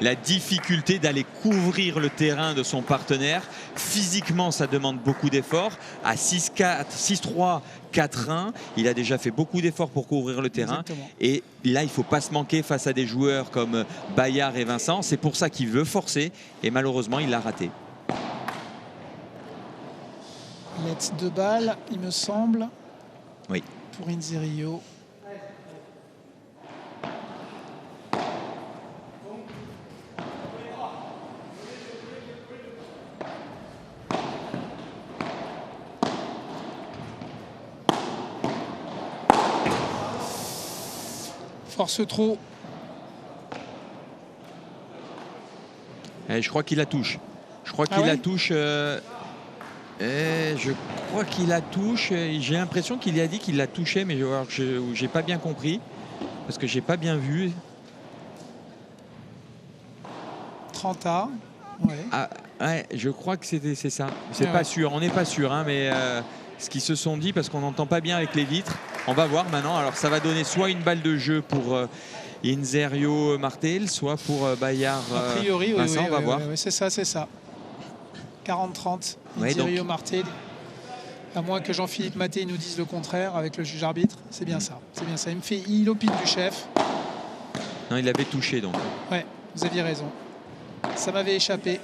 La difficulté d'aller couvrir le terrain de son partenaire. Physiquement, ça demande beaucoup d'efforts. À 6-4, 6-3, 4-1, il a déjà fait beaucoup d'efforts pour couvrir le terrain. Exactement. Et là, il ne faut pas se manquer face à des joueurs comme Bayard et Vincent. C'est pour ça qu'il veut forcer. Et malheureusement, il l'a raté. Let's 2 balles, il me semble. Oui. Pour Inzerio. Force trop. Et je crois qu'il la touche. Je crois qu'il la touche. Je crois qu'il la touche. J'ai l'impression qu'il a dit qu'il la touchait, mais je n'ai pas bien compris. Parce que j'ai pas bien vu. 30 A. Ouais. Ah, ouais, je crois que c'est ça. C'est pas sûr. On n'est pas sûr, hein, mais ce qu'ils se sont dit, parce qu'on n'entend pas bien avec les vitres. On va voir maintenant. Alors ça va donner soit une balle de jeu pour Inzerio Martel, soit pour Bayard A priori, Vincent. oui, on va voir. Oui, c'est ça, c'est ça. 40-30. Inzerio Martel. À moins que Jean-Philippe Maté nous dise le contraire avec le juge arbitre. C'est bien ça. C'est bien ça. Il opine du chef. Non, il avait touché donc. Ouais, vous aviez raison. Ça m'avait échappé.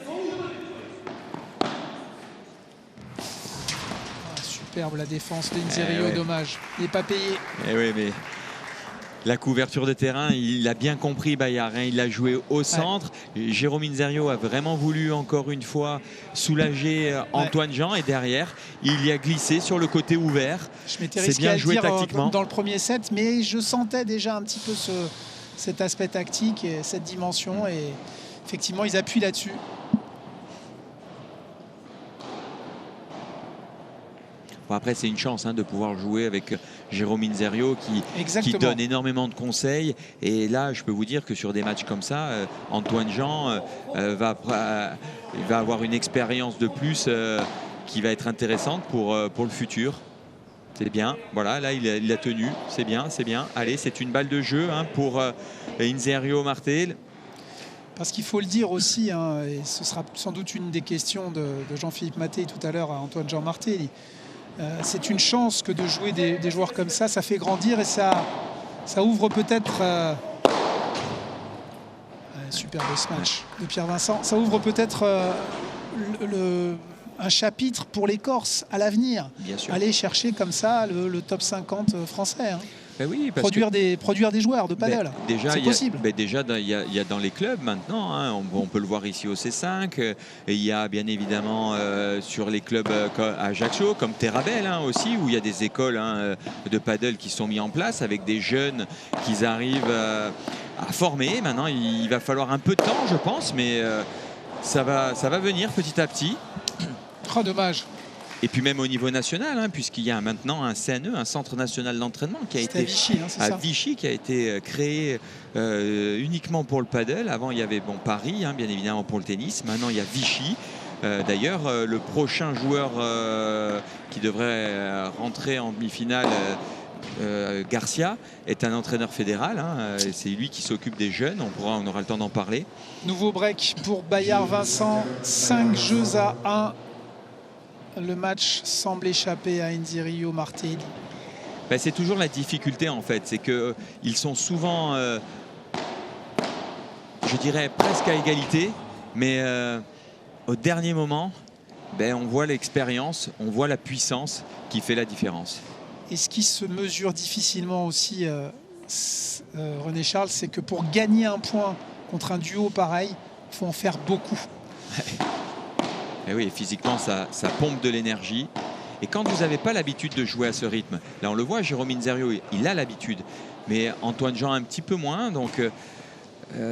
Superbe la défense d'Inzerio, ouais. Dommage. Il n'est pas payé. Oui, mais la couverture de terrain, il a bien compris Bayard, hein, il l'a joué au centre. Ouais. Jérôme Inzerio a vraiment voulu encore une fois soulager Antoine Jean et derrière, il y a glissé sur le côté ouvert. Je m'étais risqué à dire dans le premier set, mais je sentais déjà un petit peu cet aspect tactique et cette dimension et effectivement ils appuient là-dessus. Bon, après c'est une chance, hein, de pouvoir jouer avec Jérôme Inzerio qui donne énormément de conseils et là je peux vous dire que sur des matchs comme ça Antoine Jean va avoir une expérience de plus qui va être intéressante pour le futur. C'est bien, voilà, là il a tenu, c'est bien. Allez, c'est une balle de jeu, hein, pour Inzerio Martel. Parce qu'il faut le dire aussi, hein, et ce sera sans doute une des questions de Jean-Philippe Maté tout à l'heure à Antoine Jean Martel. C'est une chance que de jouer des joueurs comme ça fait grandir et ça ouvre peut-être superbe ce match de Pierre Vincent, ça ouvre peut-être un chapitre pour les Corses à l'avenir. Aller chercher comme ça le top 50 français, hein. Ben oui, parce produire des joueurs de paddle. Déjà, c'est possible. Déjà, il y a dans les clubs maintenant, hein, on peut le voir ici au C5, et il y a bien évidemment sur les clubs à Ajaccio, comme Terrabel hein, aussi, où il y a des écoles hein, de paddle qui sont mises en place avec des jeunes qu'ils arrivent à former. Maintenant, il va falloir un peu de temps, je pense, mais ça va venir petit à petit. Oh, dommage. Et puis même au niveau national, hein, puisqu'il y a maintenant un CNE, un centre national d'entraînement qui a été à Vichy, hein, à Vichy, qui a été créé uniquement pour le paddle. Avant, il y avait Paris, hein, bien évidemment pour le tennis. Maintenant, il y a Vichy. D'ailleurs, le prochain joueur qui devrait rentrer en demi-finale, Garcia, est un entraîneur fédéral. Hein, c'est lui qui s'occupe des jeunes. On aura le temps d'en parler. Nouveau break pour Bayard-Vincent. 5 jeux à 1. Le match semble échapper à Enzirio Martelli. Ben, c'est toujours la difficulté en fait, c'est qu'ils sont souvent, je dirais presque à égalité, mais au dernier moment, ben, on voit l'expérience, on voit la puissance qui fait la différence. Et ce qui se mesure difficilement aussi, René Charles, c'est que pour gagner un point contre un duo pareil, il faut en faire beaucoup. Et oui, physiquement, ça pompe de l'énergie. Et quand vous n'avez pas l'habitude de jouer à ce rythme, là on le voit, Jérôme Inzerio, il a l'habitude. Mais Antoine Jean un petit peu moins, donc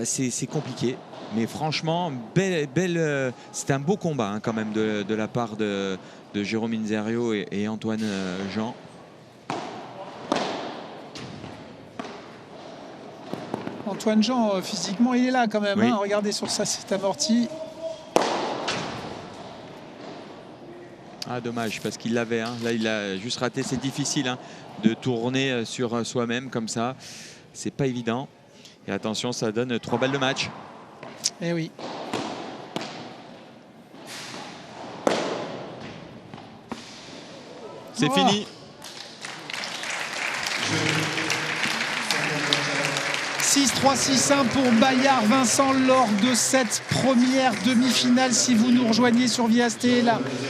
c'est compliqué. Mais franchement, c'est un beau combat hein, quand même de la part de Jérôme Inzerio et Antoine Jean. Antoine Jean, physiquement, il est là quand même. Oui. Hein, regardez sur ça, c'est amorti. Ah dommage parce qu'il l'avait, hein. Là il a juste raté, c'est difficile hein, de tourner sur soi-même comme ça, c'est pas évident. Et attention, ça donne 3 balles de match. Eh oui. C'est fini. 6-3, 6-1 pour Bayard-Vincent lors de cette première demi-finale. Si vous nous rejoignez sur Viasté, là.